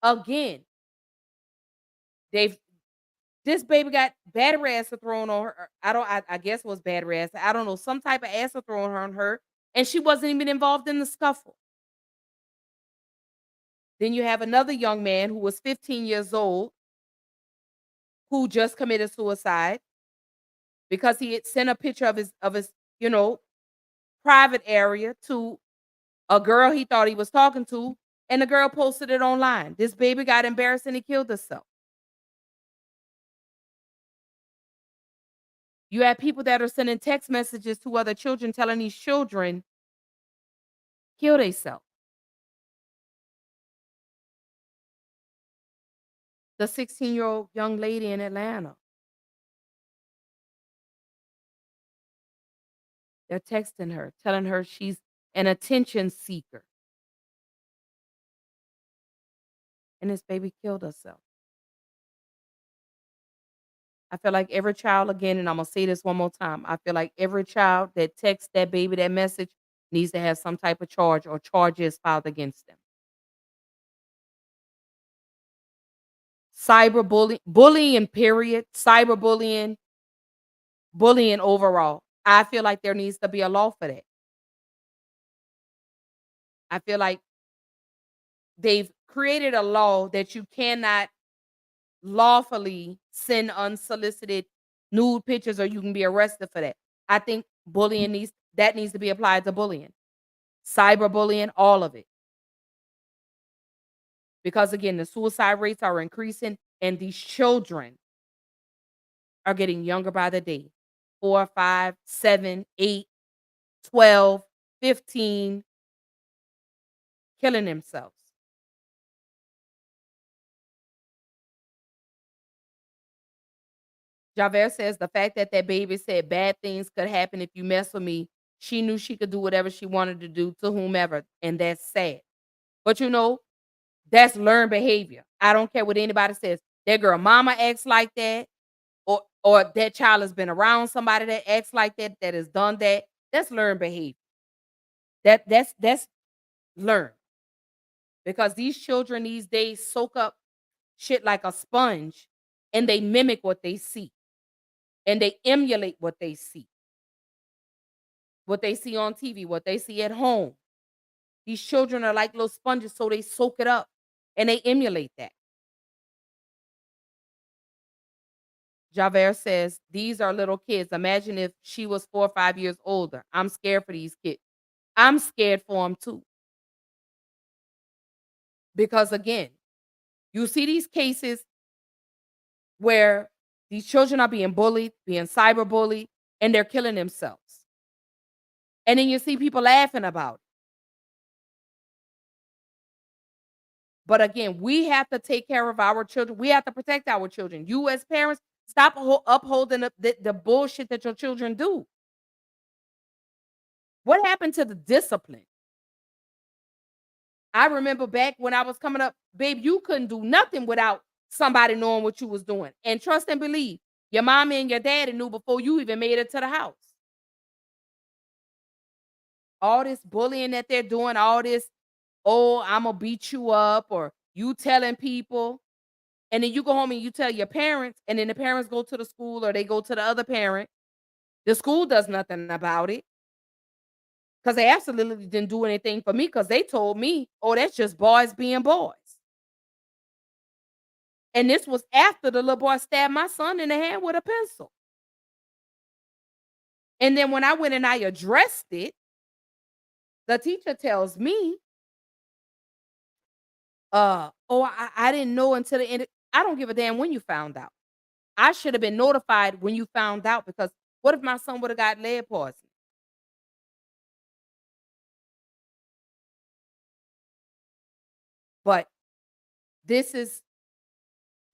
Again, they've this baby got battery acid thrown on her. I guess it was battery acid. I don't know, some type of acid thrown on her, and she wasn't even involved in the scuffle. Then you have another young man who was 15 years old who just committed suicide because he had sent a picture of his, you know, private area to a girl he thought he was talking to, and the girl posted it online. This baby got embarrassed and he killed himself. You have people that are sending text messages to other children telling these children, kill themselves. The 16-year-old young lady in Atlanta. They're texting her, telling her she's an attention seeker. And this baby killed herself. I feel like every child, again, and I'm going to say this one more time. I feel like every child that texts that baby that message needs to have some type of charge or charges filed against them. Cyberbullying, bullying, period. Cyberbullying, bullying overall. I feel like there needs to be a law for that. I feel like they've created a law that you cannot lawfully send unsolicited nude pictures or you can be arrested for that. I think bullying needs to be applied to bullying. Cyberbullying, all of it. Because again, the suicide rates are increasing and these children are getting younger by the day. 4, 5, 7, 8, 12, 15, killing themselves. Javert says the fact that that baby said bad things could happen if you mess with me, she knew she could do whatever she wanted to do to whomever, and that's sad. But that's learned behavior. I don't care what anybody says. That girl mama acts like that, or that child has been around somebody that acts like that, that has done that. That's learned behavior. That's learned. Because these children these days soak up shit like a sponge and they mimic what they see and they emulate what they see on TV, what they see at home. These children are like little sponges, so they soak it up and they emulate that. Javert says, these are little kids. Imagine if she was 4 or 5 years older. I'm scared for these kids. I'm scared for them too. Because again, you see these cases where these children are being bullied, being cyberbullied, and they're killing themselves. And then you see people laughing about it. But again, we have to take care of our children. We have to protect our children. You as parents, stop upholding the bullshit that your children do. What happened to the discipline? I remember back when I was coming up, babe, you couldn't do nothing without somebody knowing what you was doing. And trust and believe, your mommy and your daddy knew before you even made it to the house. All this bullying that they're doing, all this, oh, I'm gonna beat you up, or you telling people, and then you go home and you tell your parents, and then the parents go to the school or they go to the other parent. The school does nothing about it because they absolutely didn't do anything for me because they told me, oh, that's just boys being boys. And this was after the little boy stabbed my son in the hand with a pencil. And then when I went and I addressed it, the teacher tells me, oh, I didn't know until the end. I don't give a damn when you found out. I should have been notified when you found out, because what if my son would have got lead poisoning? But this is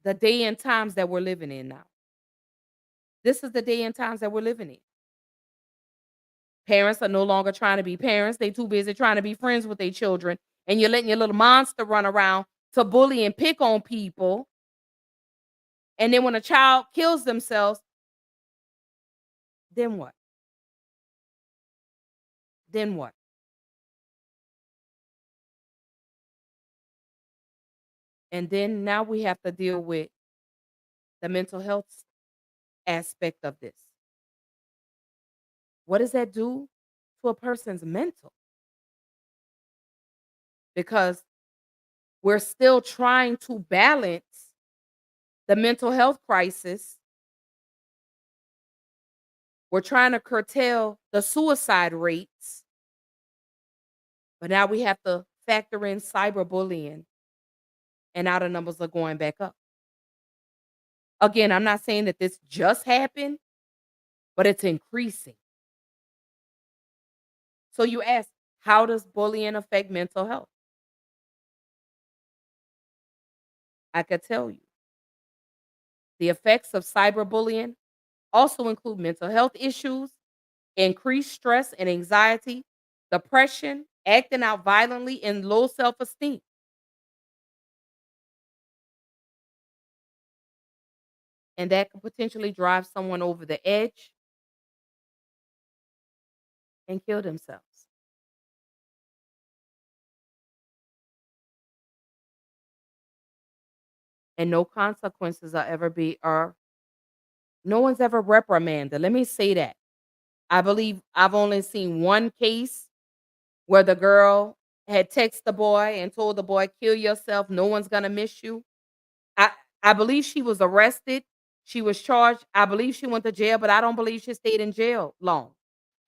the day and times that we're living in now. This is the day and times that we're living in. Parents are no longer trying to be parents. They too busy trying to be friends with their children. And you're letting your little monster run around to bully and pick on people. And then when a child kills themselves, then what? Then what? And then now we have to deal with the mental health aspect of this. What does that do to a person's mental? Because we're still trying to balance the mental health crisis. We're trying to curtail the suicide rates. But now we have to factor in cyberbullying, and now the numbers are going back up. Again, I'm not saying that this just happened, but it's increasing. So you ask, how does bullying affect mental health? I could tell you. The effects of cyberbullying also include mental health issues, increased stress and anxiety, depression, acting out violently, and low self esteem. And that could potentially drive someone over the edge and kill themselves. And no consequences are no one's ever reprimanded. Let me say that. I believe I've only seen one case where the girl had texted the boy and told the boy, kill yourself, no one's gonna miss you. I I believe she was arrested. She was charged. I believe she went to jail, but I don't believe she stayed in jail long.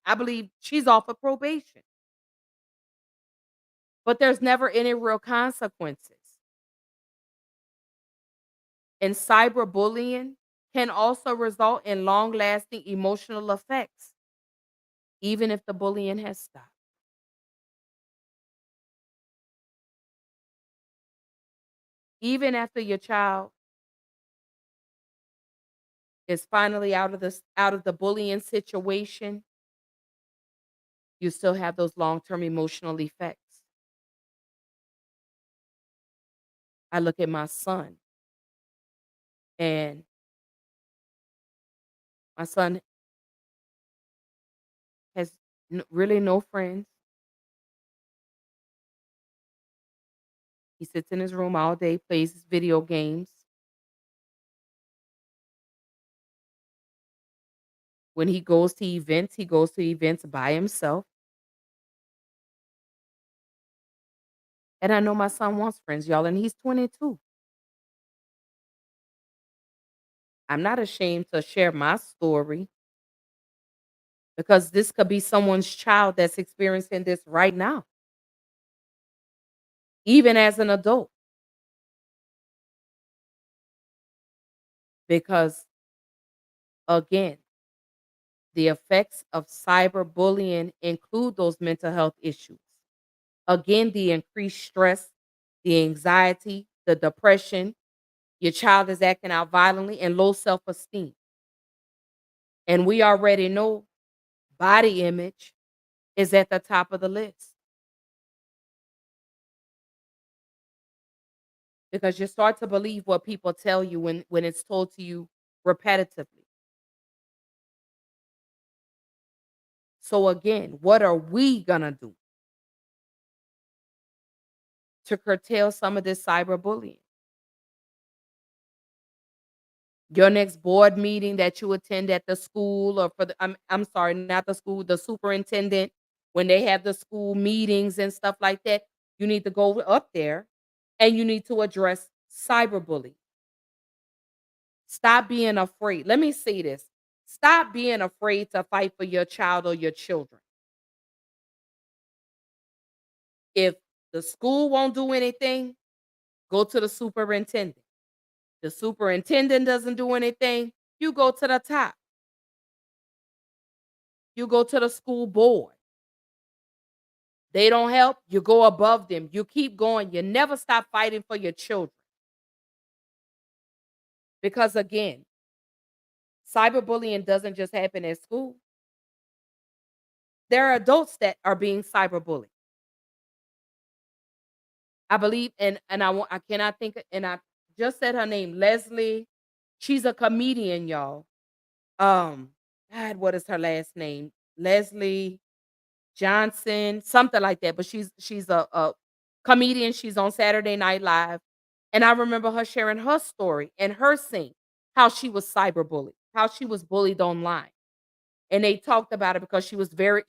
I believe she's off of probation. But there's never any real consequences. And cyberbullying can also result in long-lasting emotional effects, even if the bullying has stopped. Even after your child is finally out of the bullying situation, you still have those long-term emotional effects. I look at my son, and my son has really no friends. He sits in his room all day, plays his video games. When he goes to events by himself. And I know my son wants friends, y'all, and he's 22. I'm not ashamed to share my story because this could be someone's child that's experiencing this right now, even as an adult. Because again, the effects of cyberbullying include those mental health issues. Again, the increased stress, the anxiety, the depression, your child is acting out violently, and low self esteem. And we already know body image is at the top of the list because you start to believe what people tell you when it's told to you repetitively. So, again, what are we going to do to curtail some of this cyberbullying? Your next board meeting that you attend at the school or for the I'm sorry, not the school, the superintendent, when they have the school meetings and stuff like that, you need to go up there and you need to address cyberbullying. Stop being afraid. Let me say this. Stop being afraid to fight for your child or your children. If the school won't do anything, go to the superintendent. The superintendent doesn't do anything, you go to the top. You go to the school board. They don't help, you go above them. You keep going. You never stop fighting for your children. Because again, cyberbullying doesn't just happen at school. There are adults that are being cyberbullied. I believe, and I cannot think and I just said her name, Leslie. She's a comedian, y'all. Um, God, what is her last name? Leslie Johnson, something like that. But she's a comedian. She's on Saturday Night Live. And I remember her sharing her story and her saying how she was cyberbullied, how she was bullied online. And they talked about it because she's very,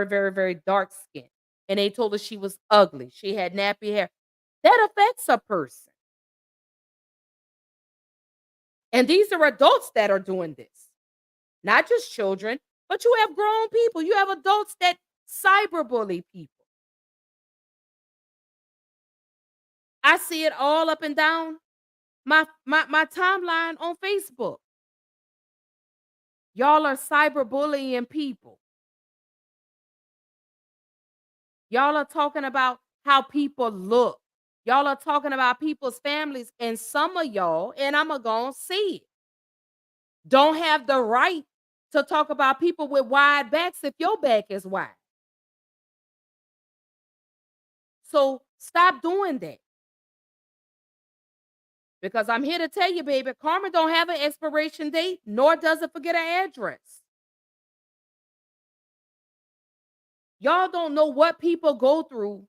very, very dark skinned. And they told her she was ugly. She had nappy hair. That affects a person. And these are adults that are doing this, not just children, but you have grown people. You have adults that cyberbully people. I see it all up and down my timeline on Facebook. Y'all are cyberbullying people. Y'all are talking about how people look. Y'all are talking about people's families, and some of y'all, and I'm going to see it, don't have the right to talk about people with wide backs if your back is wide. So stop doing that. Because I'm here to tell you, baby, karma don't have an expiration date, nor does it forget an address. Y'all don't know what people go through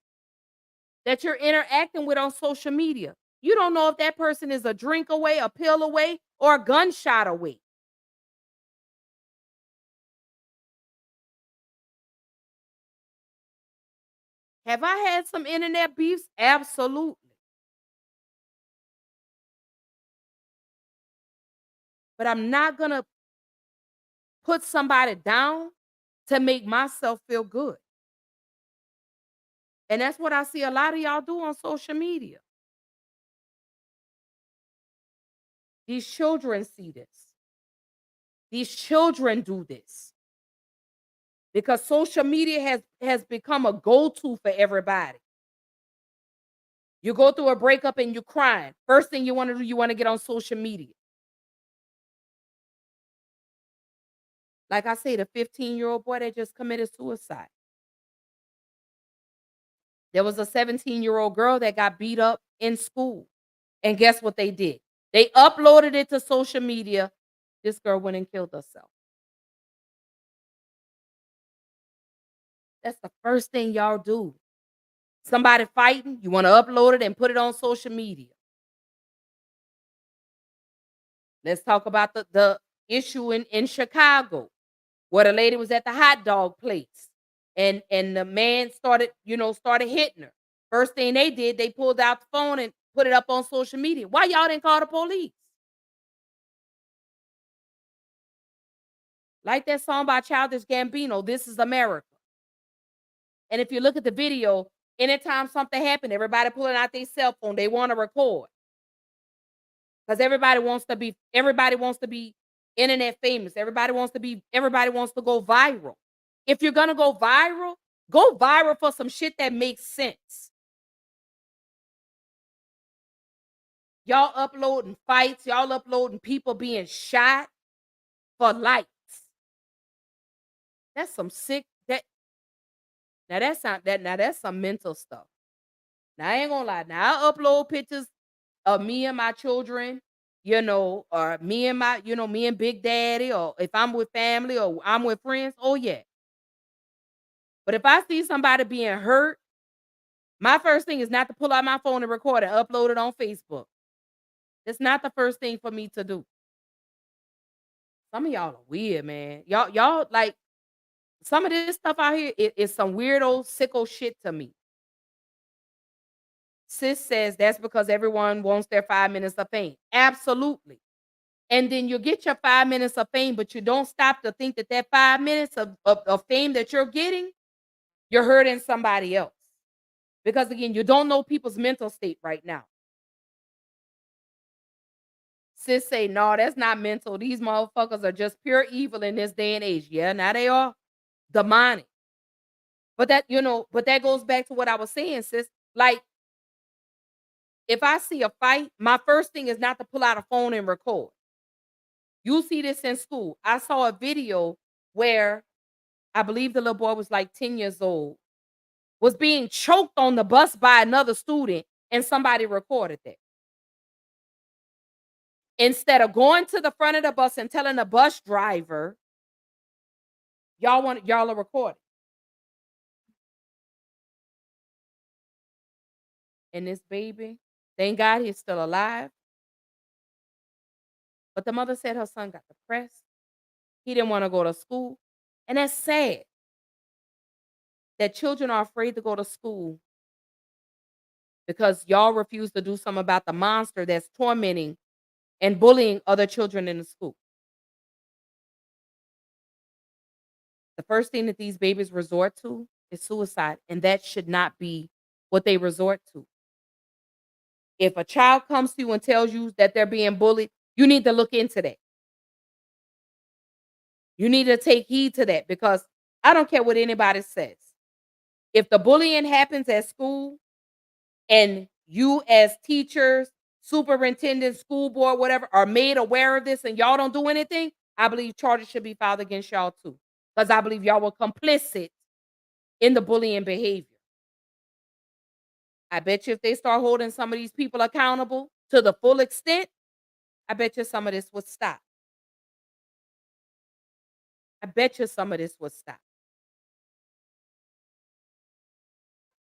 that you're interacting with on social media. You don't know if that person is a drink away, a pill away, or a gunshot away. Have I had some internet beefs? Absolutely. But I'm not going to put somebody down to make myself feel good. And that's what I see a lot of y'all do on social media. These children see this. These children do this. Because social media has become a go-to for everybody. You go through a breakup and you're crying. First thing you want to do, you want to get on social media. Like I say, the 15-year-old boy that just committed suicide. There was a 17-year-old girl that got beat up in school. And guess what they did? They uploaded it to social media. This girl went and killed herself. That's the first thing y'all do. Somebody fighting, you want to upload it and put it on social media. Let's talk about the issue in Chicago, where the lady was at the hot dog place and the man started hitting her. First thing they did, they pulled out the phone and put it up on social media. Why y'all didn't call the police? Like that song by Childish Gambino, This Is America. And if you look at the video, anytime something happened, everybody pulling out their cell phone, they want to record. Because everybody wants to be internet famous. Everybody wants to go viral. If you're gonna go viral for some shit that makes sense. Y'all uploading fights, y'all uploading people being shot for likes. That's some sick that's some mental stuff. Now I ain't gonna lie. Now I upload pictures of me and my children, or me and Big Daddy, or if I'm with family or I'm with friends, oh yeah. But if I see somebody being hurt, my first thing is not to pull out my phone and record and upload it on Facebook. It's not the first thing for me to do. Some of y'all are weird, man. Y'all like some of this stuff out here is some weird old sicko shit to me. Sis says that's because everyone wants their 5 minutes of fame. Absolutely. And then you get your 5 minutes of fame, but you don't stop to think that 5 minutes of fame that you're getting, you're hurting somebody else. Because again, you don't know people's mental state right now. Sis say, no, that's not mental. These motherfuckers are just pure evil in this day and age. Yeah, now they are demonic. But that goes back to what I was saying, sis. Like, if I see a fight, my first thing is not to pull out a phone and record. You see this in school. I saw a video where I believe the little boy was like 10 years old, was being choked on the bus by another student, and somebody recorded that. Instead of going to the front of the bus and telling the bus driver, y'all are recording. And this baby, thank God he's still alive. But the mother said her son got depressed. He didn't want to go to school. And that's sad that children are afraid to go to school because y'all refuse to do something about the monster that's tormenting and bullying other children in the school. The first thing that these babies resort to is suicide, and that should not be what they resort to. If a child comes to you and tells you that they're being bullied, you need to look into that. You need to take heed to that, because I don't care what anybody says. If the bullying happens at school and you as teachers, superintendent, school board, whatever, are made aware of this and y'all don't do anything, I believe charges should be filed against y'all too. Because I believe y'all were complicit in the bullying behavior. I bet you if they start holding some of these people accountable to the full extent, I bet you some of this would stop. I bet you some of this would stop.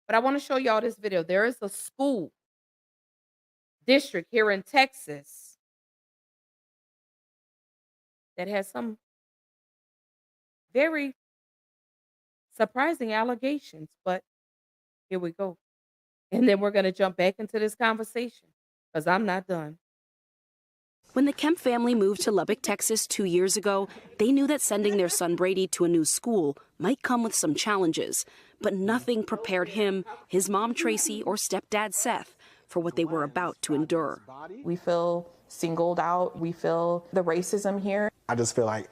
But I want to show y'all this video. There is a school district here in Texas that has some very surprising allegations, but here we go. And then we're going to jump back into this conversation because I'm not done. When the Kemp family moved to Lubbock, Texas 2 years ago, they knew that sending their son Brady to a new school might come with some challenges, but nothing prepared him, his mom Tracy, or stepdad Seth for what they were about to endure. We feel singled out. We feel the racism here. I just feel like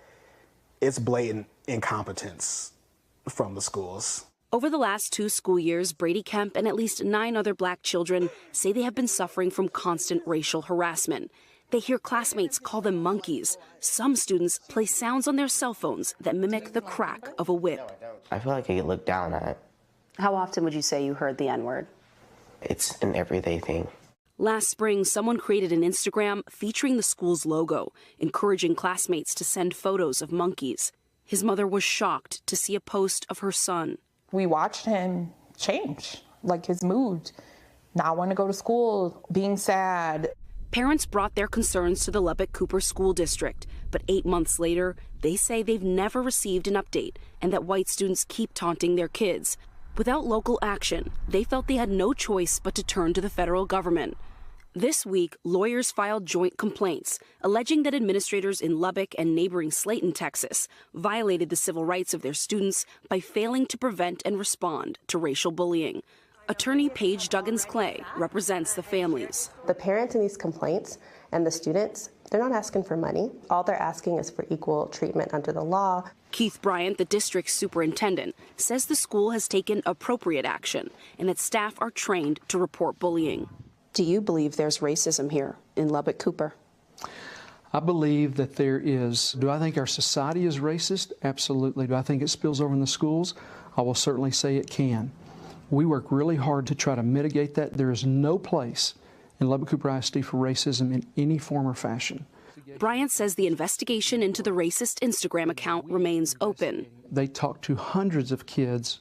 it's blatant incompetence from the schools. Over the last 2 school years, Brady Kemp and at least 9 other black children say they have been suffering from constant racial harassment. They hear classmates call them monkeys. Some students play sounds on their cell phones that mimic the crack of a whip. I feel like I get looked down at. How often would you say you heard the N-word? It's an everyday thing. Last spring, someone created an Instagram featuring the school's logo, encouraging classmates to send photos of monkeys. His mother was shocked to see a post of her son. We watched him change, like his mood, not want to go to school, being sad. Parents brought their concerns to the Lubbock Cooper School District, but 8 months later, they say they've never received an update and that white students keep taunting their kids. Without local action, they felt they had no choice but to turn to the federal government. This week, lawyers filed joint complaints, alleging that administrators in Lubbock and neighboring Slayton, Texas, violated the civil rights of their students by failing to prevent and respond to racial bullying. Attorney Paige Duggins-Clay represents the families. The parents in these complaints and the students, they're not asking for money. All they're asking is for equal treatment under the law. Keith Bryant, the district's superintendent, says the school has taken appropriate action and that staff are trained to report bullying. Do you believe there's racism here in Lubbock Cooper? I believe that there is. Do I think our society is racist? Absolutely. Do I think it spills over in the schools? I will certainly say it can. We work really hard to try to mitigate that. There is no place in Lubbock Cooper ISD for racism in any form or fashion. Bryant says the investigation into the racist Instagram account remains open. They talked to hundreds of kids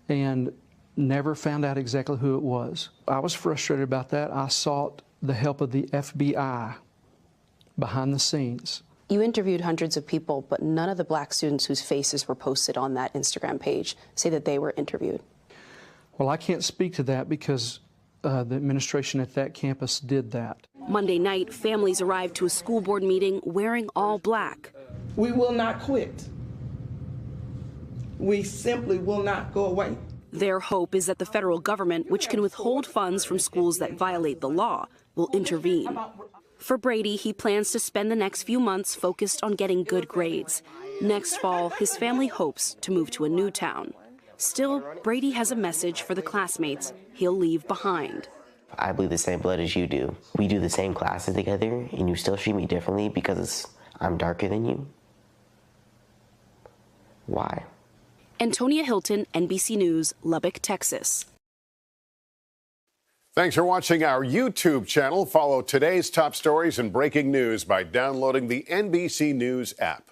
and never found out exactly who it was. I was frustrated about that. I sought the help of the FBI behind the scenes. You interviewed hundreds of people, but none of the black students whose faces were posted on that Instagram page say that they were interviewed. Well, I can't speak to that because the administration at that campus did that. Monday night, families arrived to a school board meeting wearing all black. We will not quit. We simply will not go away. Their hope is that the federal government, which can withhold funds from schools that violate the law, will intervene. For Brady, he plans to spend the next few months focused on getting good grades. Next fall, his family hopes to move to a new town. Still, Brady has a message for the classmates he'll leave behind. I bleed the same blood as you do. We do the same classes together, and you still treat me differently because I'm darker than you? Why? Antonia Hilton, NBC News, Lubbock, Texas. Thanks for watching our YouTube channel. Follow today's top stories and breaking news by downloading the NBC News app.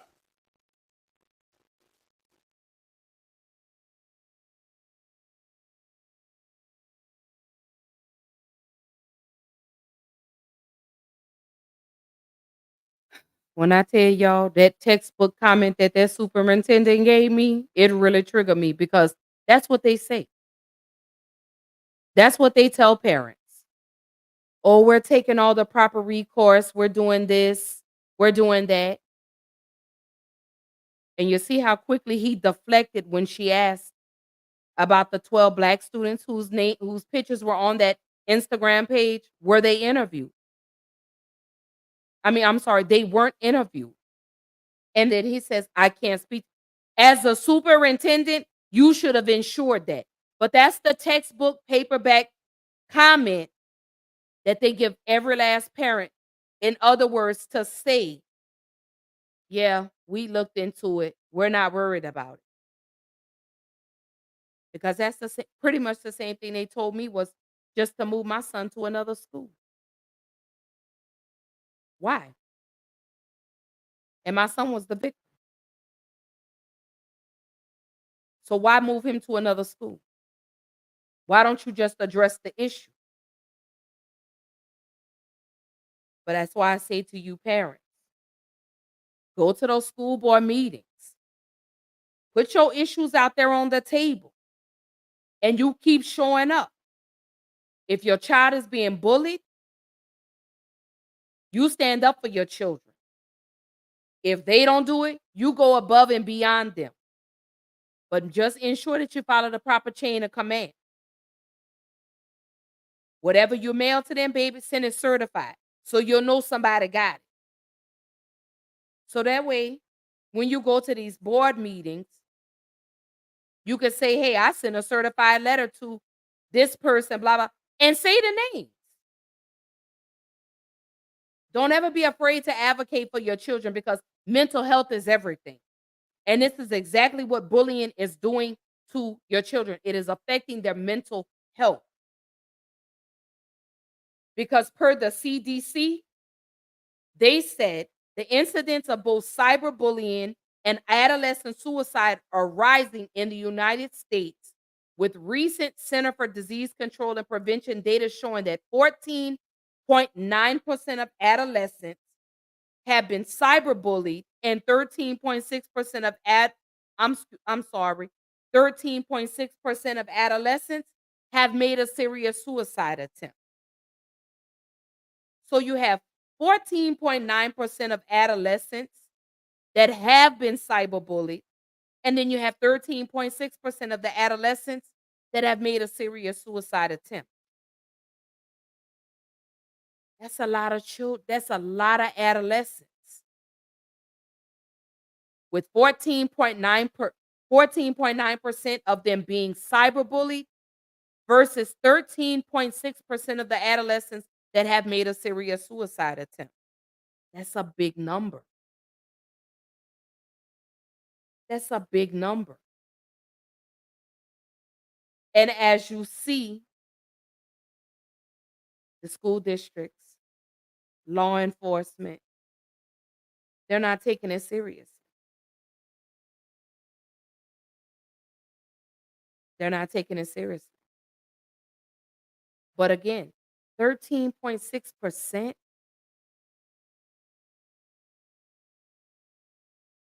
When I tell y'all that textbook comment that superintendent gave me, it really triggered me because that's what they say. That's what they tell parents. Oh, we're taking all the proper recourse. We're doing this. We're doing that. And you see how quickly he deflected when she asked about the 12 black students whose pictures were on that Instagram page. Were they interviewed? I'm sorry, they weren't interviewed. And then he says, I can't speak. As a superintendent, you should have ensured that. But that's the textbook paperback comment that they give every last parent. In other words, to say, yeah, we looked into it. We're not worried about it. Because that's pretty much the same thing they told me was just to move my son to another school. Why? And my son was the victim. So why move him to another school? Why don't you just address the issue? But that's why I say to you parents, go to those school board meetings. Put your issues out there on the table. And you keep showing up. If your child is being bullied, you stand up for your children. If they don't do it, you go above and beyond them. But just ensure that you follow the proper chain of command. Whatever you mail to them, baby, send it certified. So you'll know somebody got it. So that way, when you go to these board meetings, you can say, hey, I sent a certified letter to this person, blah, blah, and say the name. Don't ever be afraid to advocate for your children because mental health is everything. And this is exactly what bullying is doing to your children. It is affecting their mental health. Because per the CDC, they said the incidence of both cyberbullying and adolescent suicide are rising in the United States, with recent Center for Disease Control and Prevention data showing that 14.9% of adolescents have been cyberbullied and 13.6% of I'm sorry, 13.6% of adolescents have made a serious suicide attempt. So you have 14.9% of adolescents that have been cyberbullied, and then you have 13.6% of the adolescents that have made a serious suicide attempt. That's a lot of children. That's a lot of adolescents. With 14.9% of them being cyberbullied versus 13.6% of the adolescents that have made a serious suicide attempt. That's a big number. That's a big number. And as you see, the school districts, law enforcement, they're not taking it serious. They're not taking it seriously. But again, 13.6%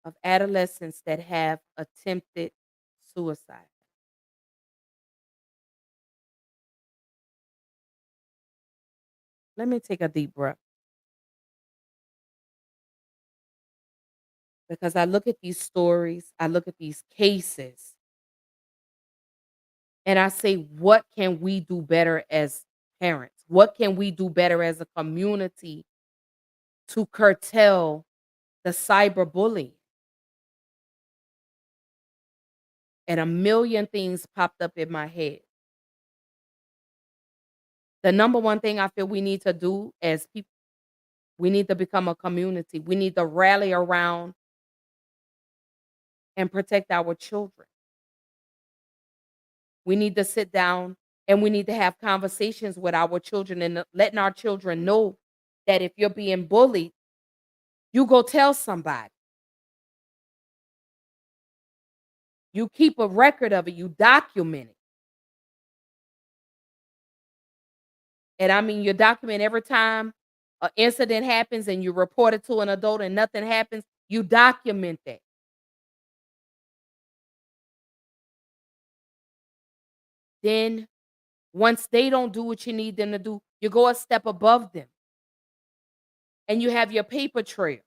of adolescents that have attempted suicide. Let me take a deep breath. Because I look at these stories, I look at these cases, and I say, what can we do better as parents? What can we do better as a community to curtail the cyberbullying? And a million things popped up in my head. The number one thing I feel we need to do as people, we need to become a community. We need to rally around and protect our children. We need to sit down and we need to have conversations with our children and letting our children know that if you're being bullied, you go tell somebody. You keep a record of it, you document it. And I mean, you document every time an incident happens and you report it to an adult and nothing happens, you document that. Then once they don't do what you need them to do, you go a step above them and you have your paper trails.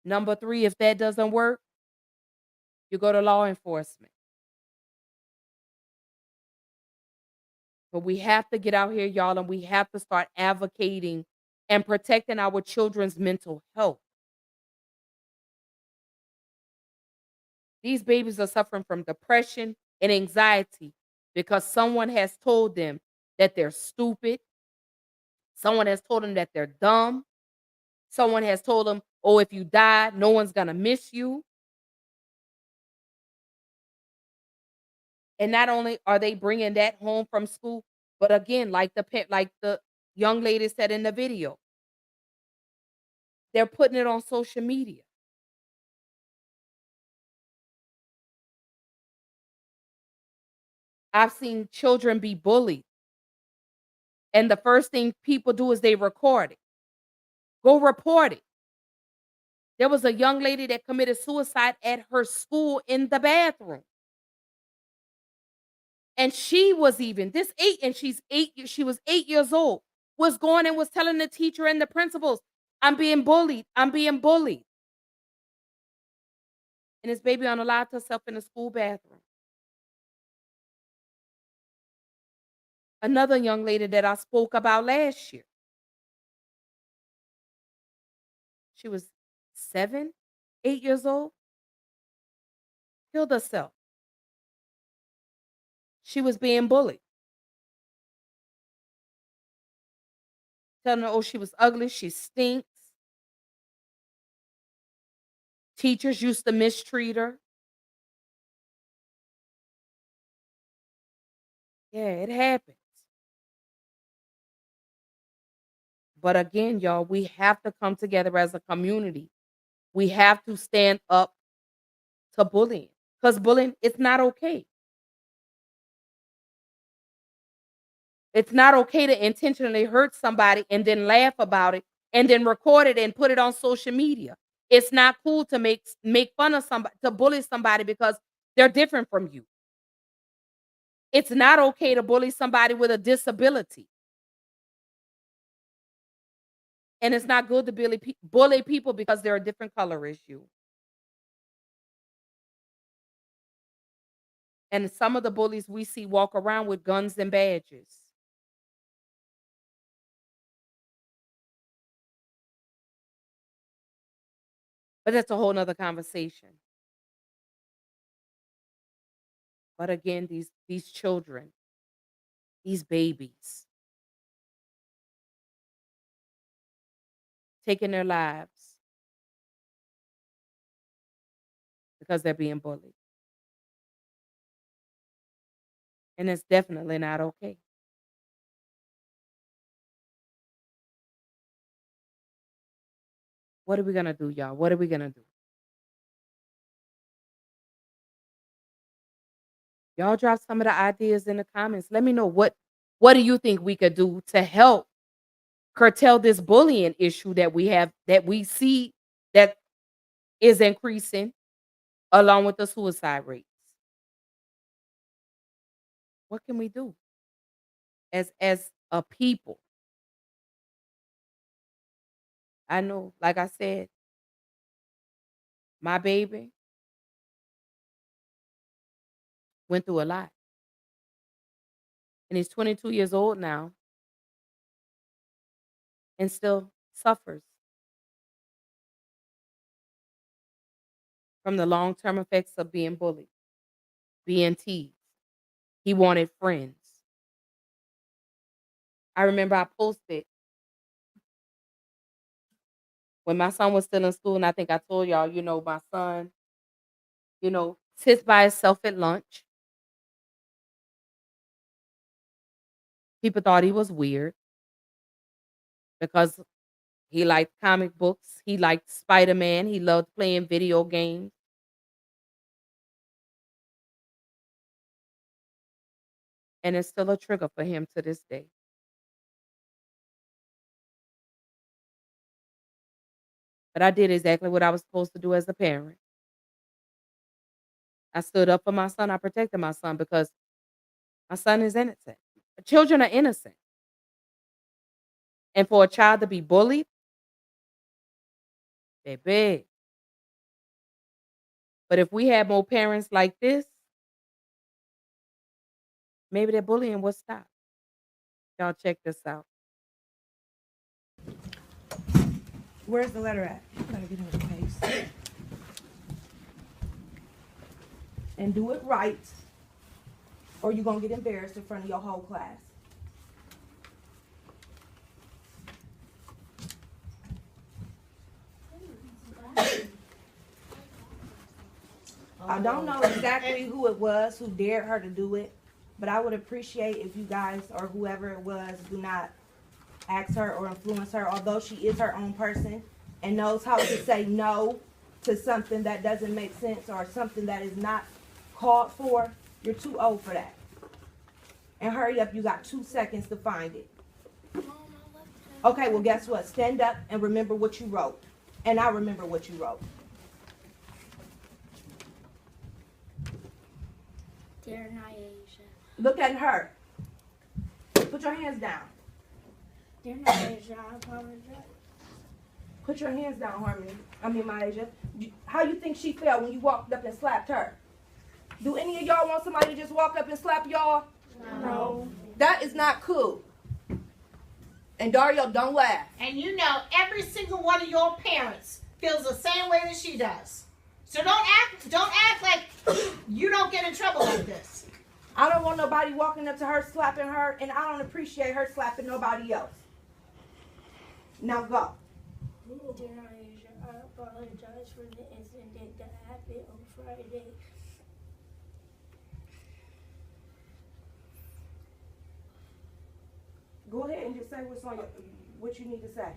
Number three, if that doesn't work, you go to law enforcement. But we have to get out here, y'all, and we have to start advocating and protecting our children's mental health. These babies are suffering from depression and anxiety because someone has told them that they're stupid. Someone has told them that they're dumb. Someone has told them, oh, if you die, no one's going to miss you. And not only are they bringing that home from school, but again, like the young lady said in the video, they're putting it on social media. I've seen children be bullied, and the first thing people do is they record it. Go report it. There was a young lady that committed suicide at her school in the bathroom. And she was even this 8 and she was 8 years old, was going and was telling the teacher and the principals, "I'm being bullied. I'm being bullied." And this baby unalived herself in the school bathroom. Another young lady that I spoke about last year. She was 7, 8 years old, killed herself. She was being bullied. Telling her, oh, she was ugly, she stinks. Teachers used to mistreat her. Yeah, it happens. But again, y'all, we have to come together as a community. We have to stand up to bullying because bullying, it's not okay. It's not okay to intentionally hurt somebody and then laugh about it and then record it and put it on social media. It's not cool to make fun of somebody, to bully somebody because they're different from you. It's not okay to bully somebody with a disability. And it's not good to bully people because they're a different color as you. And some of the bullies we see walk around with guns and badges. But that's a whole nother conversation. But again, these children, these babies, taking their lives because they're being bullied. And it's definitely not okay. What are we going to do, y'all? What are we going to do? Y'all drop some of the ideas in the comments. Let me know what do you think we could do to help curtail this bullying issue that we have, that we see that is increasing along with the suicide rates. What can we do as a people? I know, like I said, my baby went through a lot. And he's 22 years old now and still suffers from the long-term effects of being bullied, being teased. He wanted friends. I remember I posted when my son was still in school, and I think I told y'all, my son, sits by himself at lunch. People thought he was weird because he liked comic books. He liked Spider-Man. He loved playing video games. And it's still a trigger for him to this day. But I did exactly what I was supposed to do as a parent. I stood up for my son. I protected my son because my son is innocent. Children are innocent. And for a child to be bullied, baby. But if we had more parents like this, maybe the bullying would stop. Y'all check this out. Where's the letter at? You gotta get in the case. And do it right, or you're gonna get embarrassed in front of your whole class. I don't know exactly who it was who dared her to do it, but I would appreciate if you guys or whoever it was do not ask her or influence her, although she is her own person and knows how to say no to something that doesn't make sense or something that is not called for. You're too old for that. And hurry up, you got 2 seconds to find it. Okay, well guess what? Stand up and remember what you wrote. And I remember what you wrote. Dear Nyasha. Look at her. Put your hands down. Dear Nyasha, I apologize. Put your hands down, Harmony. Myasia. How you think she felt when you walked up and slapped her? Do any of y'all want somebody to just walk up and slap y'all? No. That is not cool. And Dario, don't laugh. And you know every single one of your parents feels the same way that she does. So don't act like you don't get in trouble like this. I don't want nobody walking up to her slapping her, and I don't appreciate her slapping nobody else. Now go. Dear Aisha, I apologize for the incident that happened on Friday. Go ahead and just say what you need to say.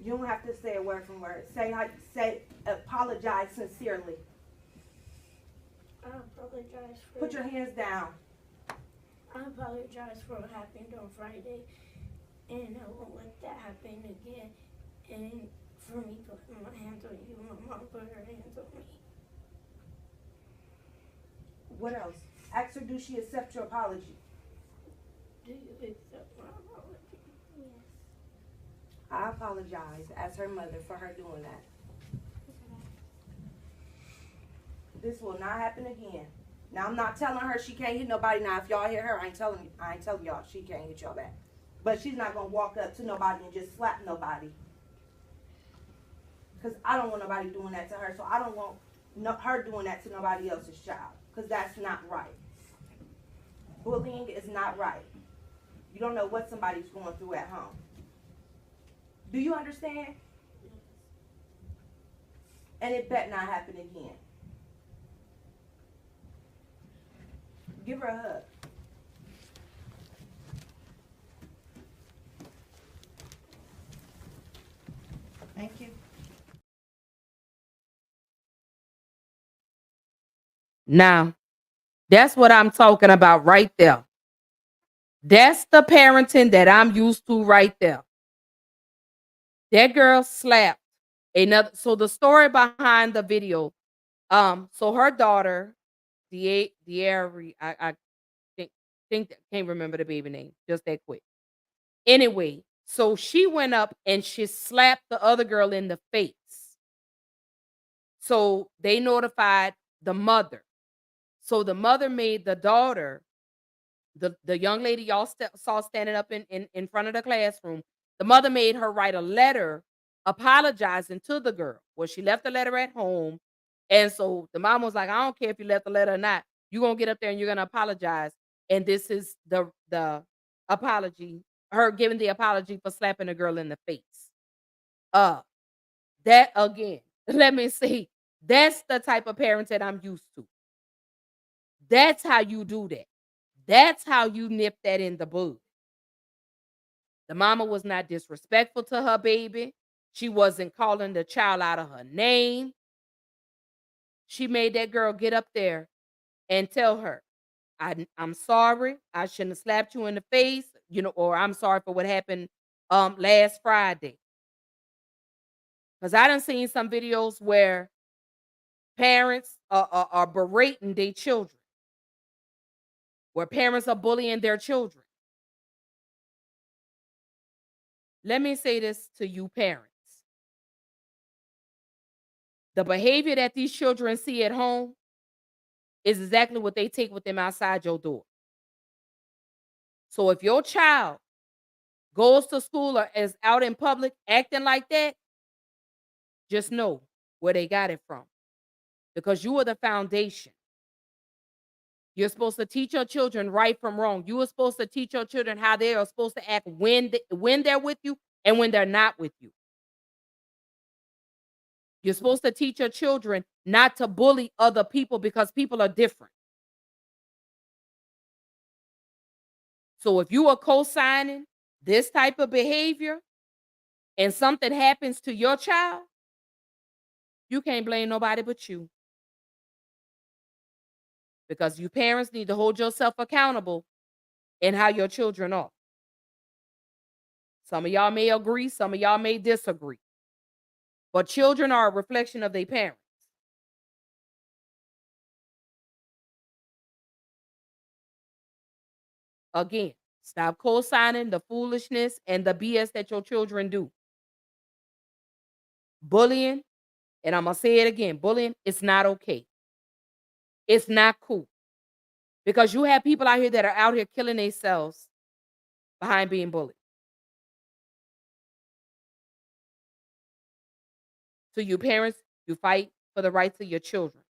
You don't have to say it word from word. Say apologize sincerely. I apologize for. Put your hands down. I apologize for what happened on Friday, and I won't let that happen again. And for me putting my hands on you, my mom put her hands on me. What else? Ask her, do she accept your apology? Do you accept my apology? Yes. I apologize as her mother for her doing that. This will not happen again. Now I'm not telling her she can't hit nobody. Now if y'all hear her, I ain't telling y'all she can't hit y'all back. But she's not gonna walk up to nobody and just slap nobody. Cause I don't want nobody doing that to her. So I don't want her doing that to nobody else's child. Cause that's not right. Bullying is not right. You don't know what somebody's going through at home. Do you understand? And it better not happen again. Give her a hug. Thank you. Now, that's what I'm talking about right there. That's the parenting that I'm used to right there. That girl slapped another. So the story behind the video, so her daughter, Diary, I can't remember the baby name just that quick. Anyway, so she went up and she slapped the other girl in the face. So they notified the mother. So the mother made the daughter, the young lady y'all saw standing up in front of the classroom, the mother made her write a letter apologizing to the girl. Well, she left the letter at home. And so the mom was like, I don't care if you left the letter or not. You're going to get up there and you're going to apologize. And this is the apology, her giving the apology for slapping a girl in the face. That again, let me see. That's the type of parent that I'm used to. That's how you do that. That's how you nip that in the bud. The mama was not disrespectful to her baby. She wasn't calling the child out of her name. She made that girl get up there and tell her, I'm sorry. I shouldn't have slapped you in the face, or I'm sorry for what happened last Friday. Because I done seen some videos where parents are berating their children, where parents are bullying their children. Let me say this to you parents. The behavior that these children see at home is exactly what they take with them outside your door. So if your child goes to school or is out in public acting like that, just know where they got it from. Because you are the foundation. You're supposed to teach your children right from wrong. You are supposed to teach your children how they are supposed to act when they're with you and when they're not with you. You're supposed to teach your children not to bully other people because people are different. So if you are co-signing this type of behavior and something happens to your child, you can't blame nobody but you. Because you parents need to hold yourself accountable in how your children are. Some of y'all may agree, some of y'all may disagree. But children are a reflection of their parents. Again, stop co-signing the foolishness and the BS that your children do. Bullying, and I'm going to say it again, bullying is not okay. It's not cool. Because you have people out here that are out here killing themselves behind being bullied. So you parents, you fight for the rights of your children.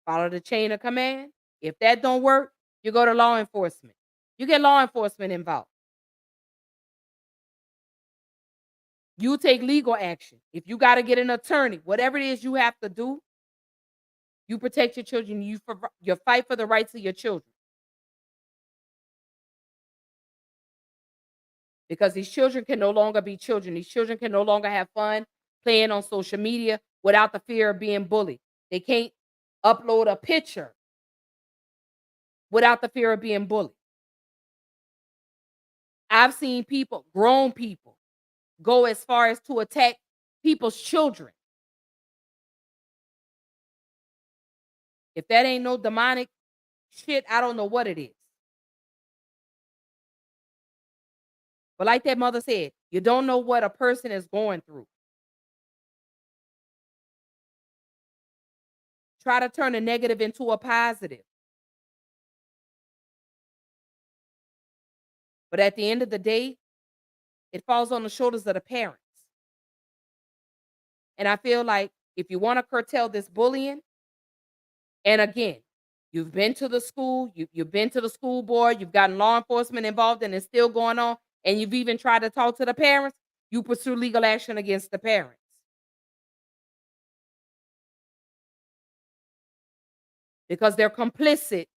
Follow the chain of command. If that don't work, you go to law enforcement. You get law enforcement involved. You take legal action. If you got to get an attorney, whatever it is you have to do, you protect your children. You fight for the rights of your children. Because these children can no longer be children. These children can no longer have fun playing on social media without the fear of being bullied. They can't upload a picture without the fear of being bullied. I've seen people, grown people, go as far as to attack people's children. If that ain't no demonic shit, I don't know what it is. But like that mother said, you don't know what a person is going through. Try to turn a negative into a positive. But at the end of the day, it falls on the shoulders of the parents. And I feel like if you want to curtail this bullying, and again, you've been to the school, you've been to the school board, you've gotten law enforcement involved, and it's still going on, and you've even tried to talk to the parents, you pursue legal action against the parents. Because they're complicit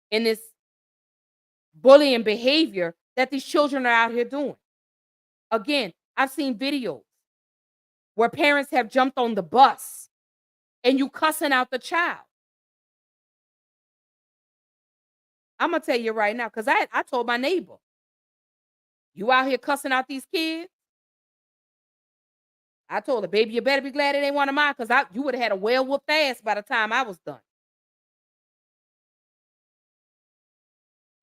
in this bullying behavior that these children are out here doing. Again, I've seen videos where parents have jumped on the bus and you cussing out the child. I'm gonna tell you right now, because I told my neighbor, you out here cussing out these kids. I told her, baby, you better be glad it ain't one of mine, because you would have had a well whooped ass by the time I was done.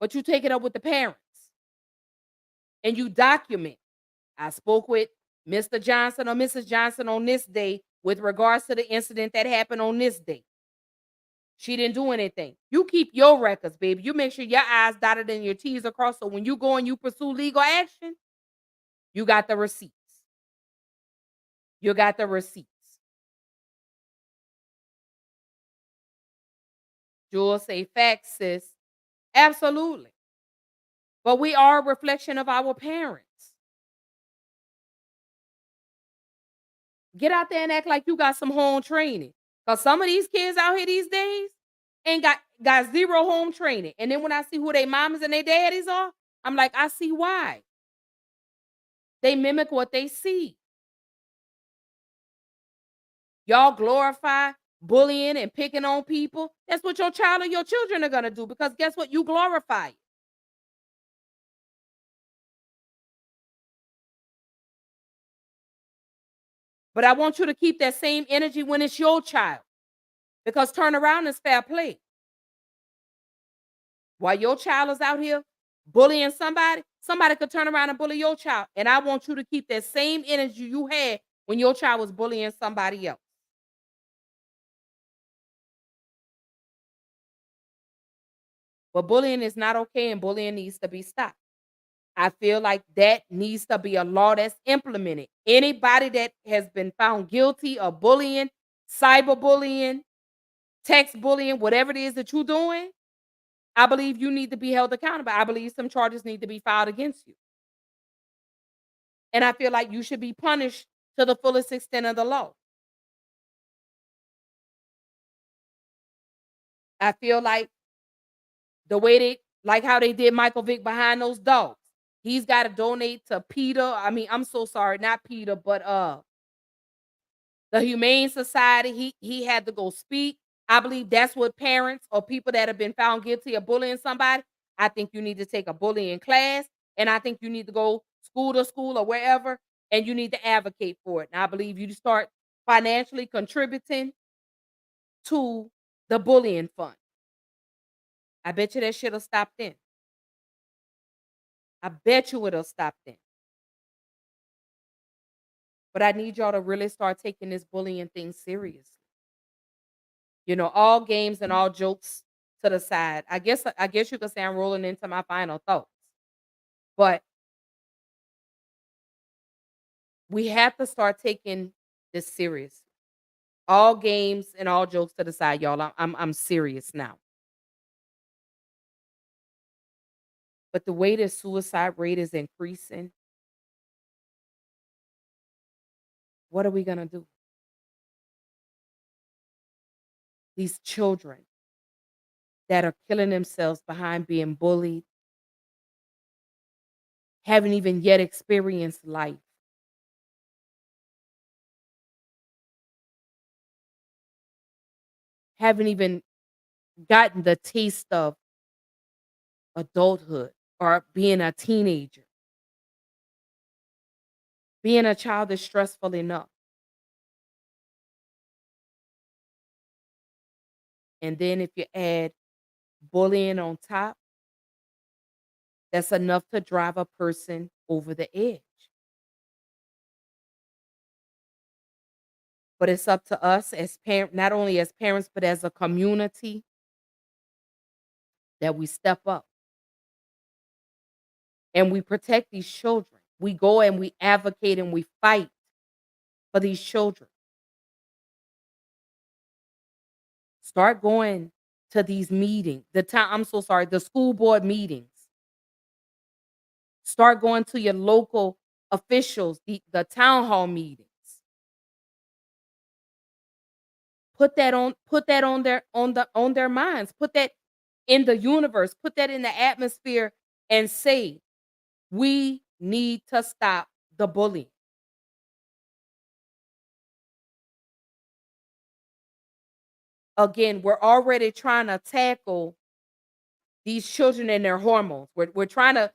But you take it up with the parents and you document. I spoke with Mr. Johnson or Mrs. Johnson on this day with regards to the incident that happened on this day. She didn't do anything. You keep your records, baby. You make sure your I's dotted and your T's are crossed. So when you go and you pursue legal action, you got the receipts. You got the receipts. Jules say facts, sis. Absolutely. But we are a reflection of our parents. Get out there and act like you got some home training. Because some of these kids out here these days ain't got zero home training. And then when I see who their mamas and their daddies are, I'm like, I see why. They mimic what they see. Y'all glorify bullying and picking on people. That's what your child or your children are going to do, because guess what? You glorify it. But I want you to keep that same energy when it's your child, because turn around is fair play. While your child is out here bullying somebody, somebody could turn around and bully your child. And I want you to keep that same energy you had when your child was bullying somebody else. But bullying is not okay, and bullying needs to be stopped. I feel like that needs to be a law that's implemented. Anybody that has been found guilty of bullying, cyberbullying, text bullying, whatever it is that you're doing, I believe you need to be held accountable. I believe some charges need to be filed against you. And I feel like you should be punished to the fullest extent of the law. I feel like the way like how they did Michael Vick behind those dogs. He's got to donate to PETA. I mean, I'm so sorry, not PETA, but the Humane Society. He had to go speak. I believe that's what parents or people that have been found guilty of bullying somebody, I think you need to take a bullying class, and I think you need to go school to school or wherever, and you need to advocate for it. And I believe you start financially contributing to the bullying fund. I bet you that shit'll stop then. I bet you it'll stop then. But I need y'all to really start taking this bullying thing seriously. All games and all jokes to the side. I guess you could say I'm rolling into my final thoughts. But we have to start taking this serious. All games and all jokes to the side, y'all. I'm serious now. But the way the suicide rate is increasing, what are we gonna do? These children that are killing themselves behind being bullied, haven't even yet experienced life. Haven't even gotten the taste of adulthood or being a teenager. Being a child is stressful enough. And then if you add bullying on top, that's enough to drive a person over the edge. But it's up to us as parents, not only as parents, but as a community, that we step up and we protect these children. We go and we advocate and we fight for these children. Start going to these meetings. The school board meetings. Start going to your local officials, the town hall meetings. Put that on their minds. Put that in the universe. Put that in the atmosphere and say, we need to stop the bullying. Again, we're already trying to tackle these children and their hormones. We're trying to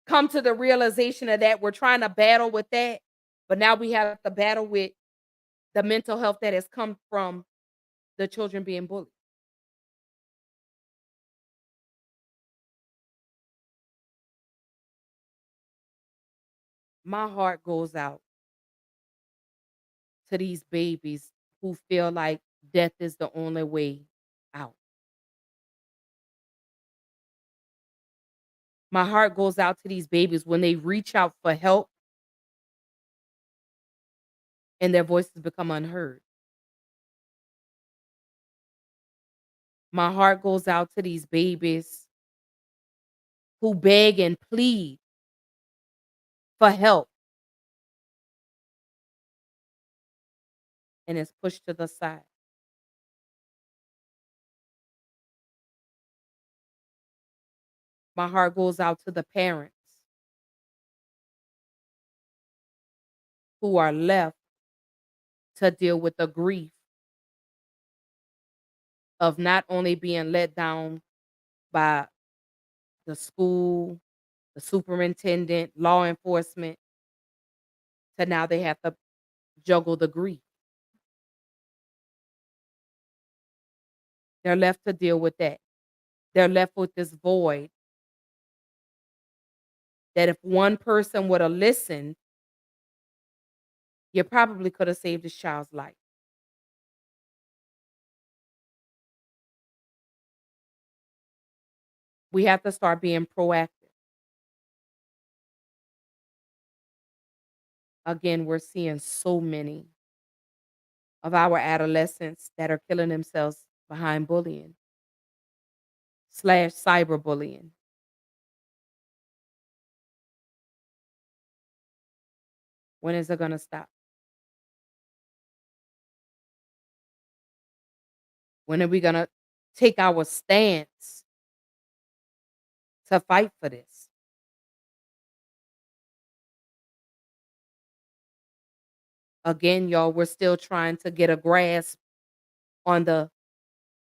come to the realization of that. We're trying to battle with that. But now we have to battle with the mental health that has come from the children being bullied. My heart goes out to these babies who feel like death is the only way out. My heart goes out to these babies when they reach out for help and their voices become unheard. My heart goes out to these babies who beg and plead for help and is pushed to the side. My heart goes out to the parents who are left to deal with the grief of not only being let down by the school, the superintendent, law enforcement, to now they have to juggle the grief. They're left to deal with that. They're left with this void that if one person would have listened, you probably could have saved this child's life. We have to start being proactive. Again, we're seeing so many of our adolescents that are killing themselves behind bullying slash cyberbullying. When is it going to stop? When are we going to take our stance to fight for this? Again, y'all, we're still trying to get a grasp on the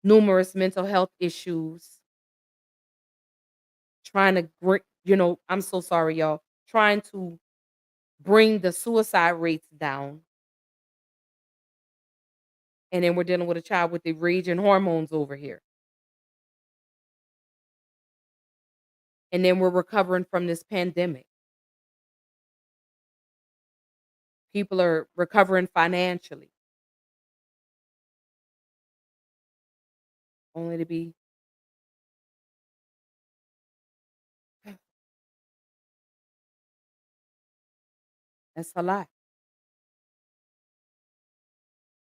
numerous mental health issues, trying to, I'm so sorry, y'all, trying to bring the suicide rates down. And then we're dealing with a child with the raging hormones over here. And then we're recovering from this pandemic. People are recovering financially. only to be that's a lot.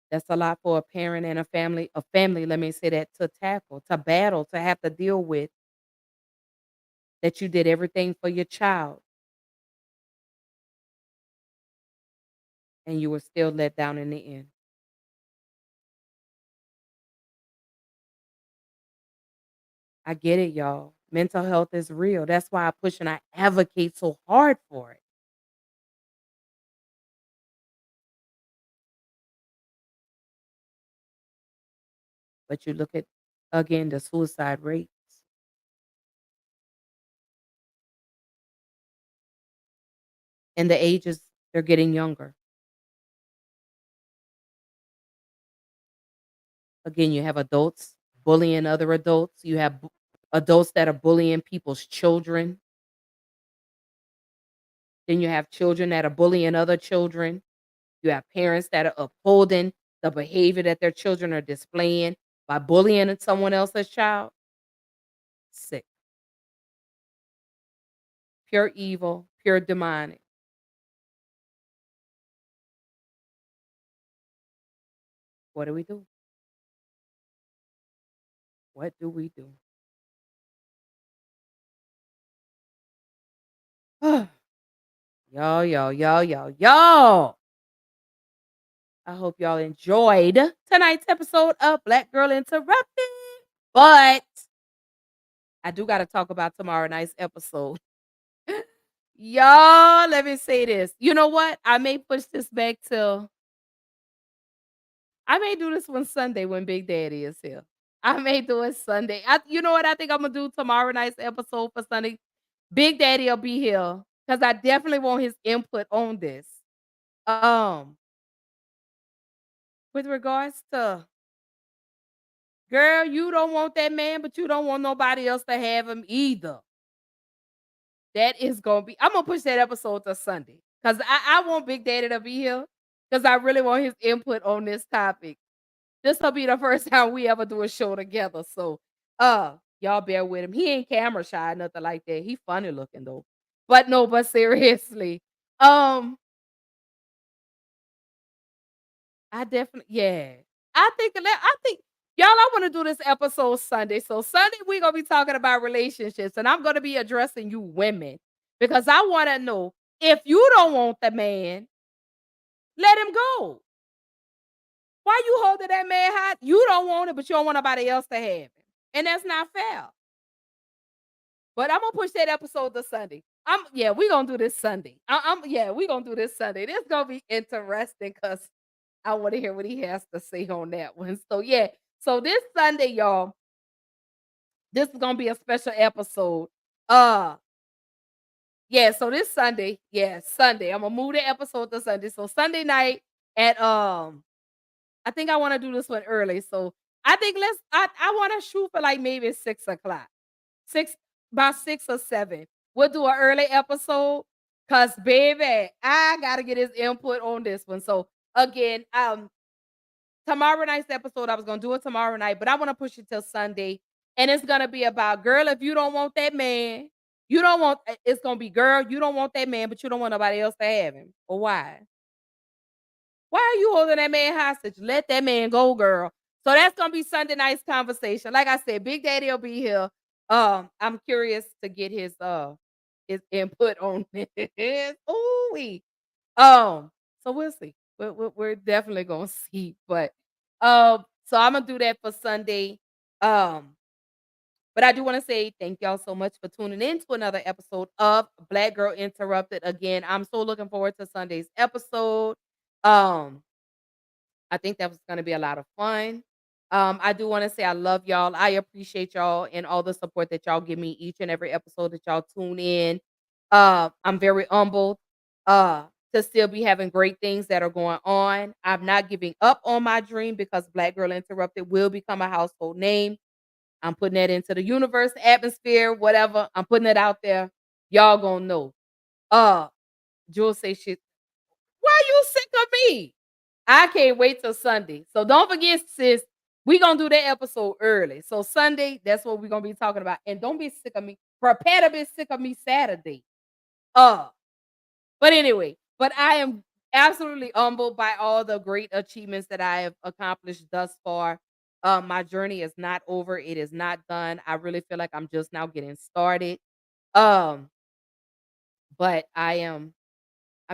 That's a lot for a parent and a family, let me say that, to tackle, to battle, to have to deal with, that you did everything for your child and you were still let down in the end. I get it, y'all. Mental health is real. That's why I push and I advocate so hard for it. But you look at, again, the suicide rates and the ages, they're getting younger. Again, you have adults bullying other adults. You have adults that are bullying people's children. Then you have children that are bullying other children. You have parents that are upholding the behavior that their children are displaying by bullying someone else's child. Sick. Pure evil, pure demonic. What do we do? What do we do? Y'all. I hope y'all enjoyed tonight's episode of Black Girl Interrupted. But I do got to talk about tomorrow night's episode. Y'all, let me say this. You know what? I may push this back till I may do this one Sunday when Big Daddy is here. I may do it Sunday. You know what I think I'm gonna do tomorrow night's episode for Sunday? Big Daddy will be here because I definitely want his input on this. Um, with regards to girl, you don't want that man, but you don't want nobody else to have him either. That is gonna be. I'm gonna push that episode to Sunday because I want Big Daddy to be here because I really want his input on this topic. This will be the first time we ever do a show together. So, y'all bear with him. He ain't camera shy, nothing like that. He funny looking though. But no, but seriously. Um, I definitely yeah. I think y'all I want to do this episode Sunday. So Sunday we're gonna be talking about relationships and I'm gonna be addressing you women because I want to know if you don't want the man, let him go. Why you holding that man hot? You don't want it, but you don't want nobody else to have it. And that's not fair. But I'm gonna push that episode to Sunday. We gonna do this Sunday. We gonna do this Sunday. This gonna be interesting because I want to hear what he has to say on that one. So yeah. So this Sunday, y'all, this is gonna be a special episode. Uh yeah, so this Sunday, Sunday. I'm gonna move the episode to Sunday. So Sunday night at I think I want to do this one early. So I think I want to shoot for like maybe 6 o'clock. Six About 6 or 7. We'll do an early episode. Cause baby, I gotta get his input on this one. So again, tomorrow night's episode, I was gonna do it tomorrow night, but I want to push it till Sunday. And it's gonna be about girl, if you don't want that man, you don't want it's gonna be girl, you don't want that man, but you don't want nobody else to have him. Or why? Why are you holding that man hostage? Let that man go, girl. So that's gonna be Sunday night's conversation. Like I said, Big Daddy will be here. I'm curious to get his input on this. Ooh wee. So we'll see. We're definitely gonna see. But so I'm gonna do that for Sunday. Um, but I do want to say thank y'all so much for tuning in to another episode of Black Girl Interrupted. Again, I'm so looking forward to Sunday's episode. Um, I think that was gonna be a lot of fun. I do want to say I love y'all. I appreciate y'all and all the support that y'all give me each and every episode that y'all tune in. I'm very humbled to still be having great things that are going on. I'm not giving up on my dream because Black Girl Interrupted will become a household name. I'm putting that into the universe, atmosphere, whatever. I'm putting it out there. Y'all gonna know. Uh, Jules say shit. Why you sick of me? I can't wait till Sunday. So don't forget, sis, We gonna do that episode early. So Sunday, that's what we're gonna be talking about. And don't be sick of me. Prepare to be sick of me Saturday. Uh, but anyway, but I am absolutely humbled by all the great achievements that I have accomplished thus far. My journey is not over. It is not done. I really feel like I'm just now getting started. Um, but I'm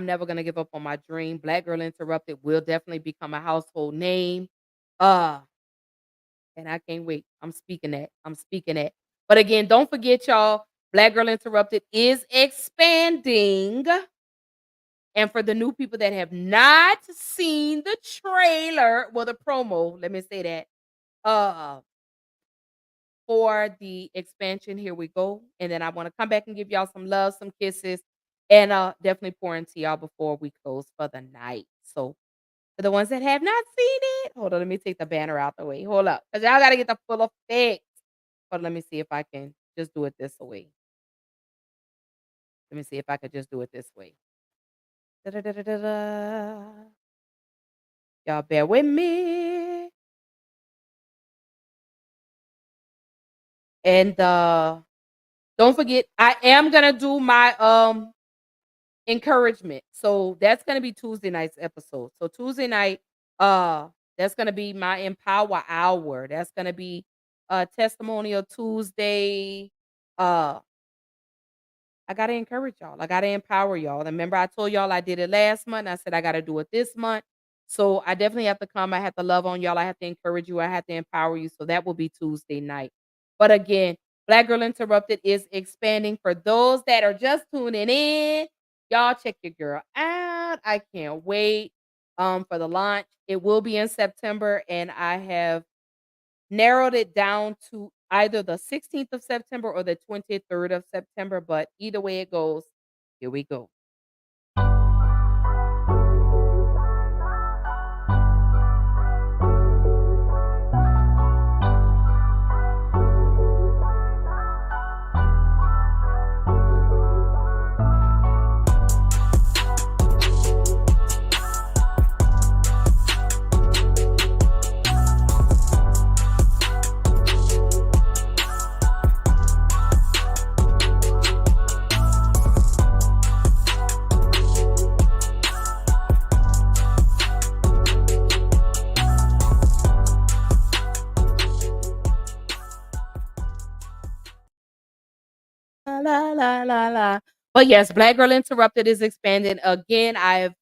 never gonna give up on my dream. Black Girl Interrupted will definitely become a household name. Uh, and I can't wait. I'm speaking that. I'm speaking that. But again, don't forget, y'all, Black Girl Interrupted is expanding. And for the new people that have not seen the trailer, well, the promo, let me say that. Uh for the expansion, here we go. And then I want to come back and give y'all some love, some kisses, and definitely pour into y'all before we close for the night. So for the ones that have not seen it, hold on, let me take the banner out the way. Hold up. Because y'all gotta get the full effect. But let me see if I can just do it this way. Let me see if I could just do it this way. Da-da-da-da-da-da. Y'all bear with me. And don't forget, I am gonna do my encouragement. So that's gonna be Tuesday night's episode. So Tuesday night, that's gonna be my Empower Hour. That's gonna be Testimonial Tuesday. Uh I gotta encourage y'all. I gotta empower y'all. Remember, I told y'all I did it last month. I said I gotta do it this month. So I definitely have to come. I have to love on y'all. I have to encourage you. I have to empower you. So that will be Tuesday night. But again, Black Girl Interrupted is expanding for those that are just tuning in. Y'all check your girl out. I can't wait for the launch. It will be in September, and I have narrowed it down to either the 16th of September or the 23rd of September, but either way it goes, here we go. La la la la la. But yes, Black Girl Interrupted is expanding. Again, I've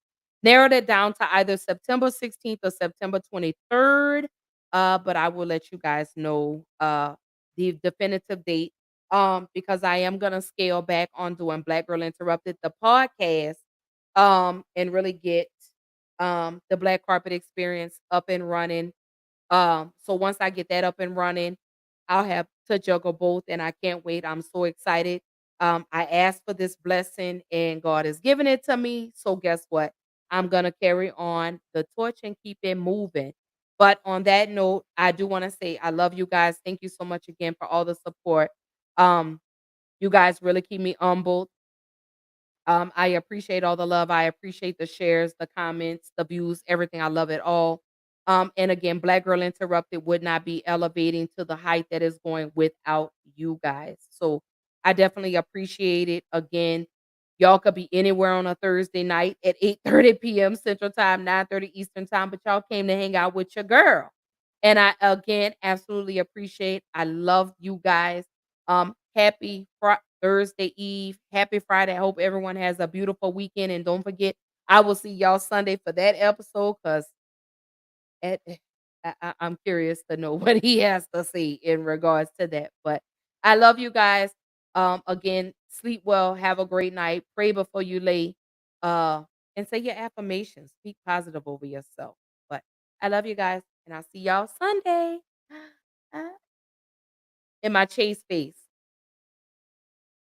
narrowed it down to either September 16th or September 23rd. But I will let you guys know the definitive date. Because I am gonna scale back on doing Black Girl Interrupted, the podcast, and really get the black carpet experience up and running. So once I get that up and running, I'll have to juggle both, and I can't wait. I'm so excited. I asked for this blessing, and God has given it to me. So guess what? I'm gonna carry on the torch and keep it moving. But on that note, I do want to say I love you guys. Thank you so much again for all the support. Um, you guys really keep me humbled. I appreciate all the love. I appreciate the shares, the comments, the views, everything. I love it all. And again, Black Girl Interrupted would not be elevating to the height that is going without you guys. So I definitely appreciate it. Again, y'all could be anywhere on a Thursday night at 8:30 p.m. Central Time, 9:30 Eastern Time, but y'all came to hang out with your girl. And I again absolutely appreciate. I love you guys. Happy Thursday Eve. Happy Friday. I hope everyone has a beautiful weekend. And don't forget, I will see y'all Sunday for that episode because I'm curious to know what he has to say in regards to that. But I love you guys. Again, sleep well. Have a great night. Pray before you lay. And say your affirmations. Speak positive over yourself. But I love you guys. And I'll see y'all Sunday. In my chase face.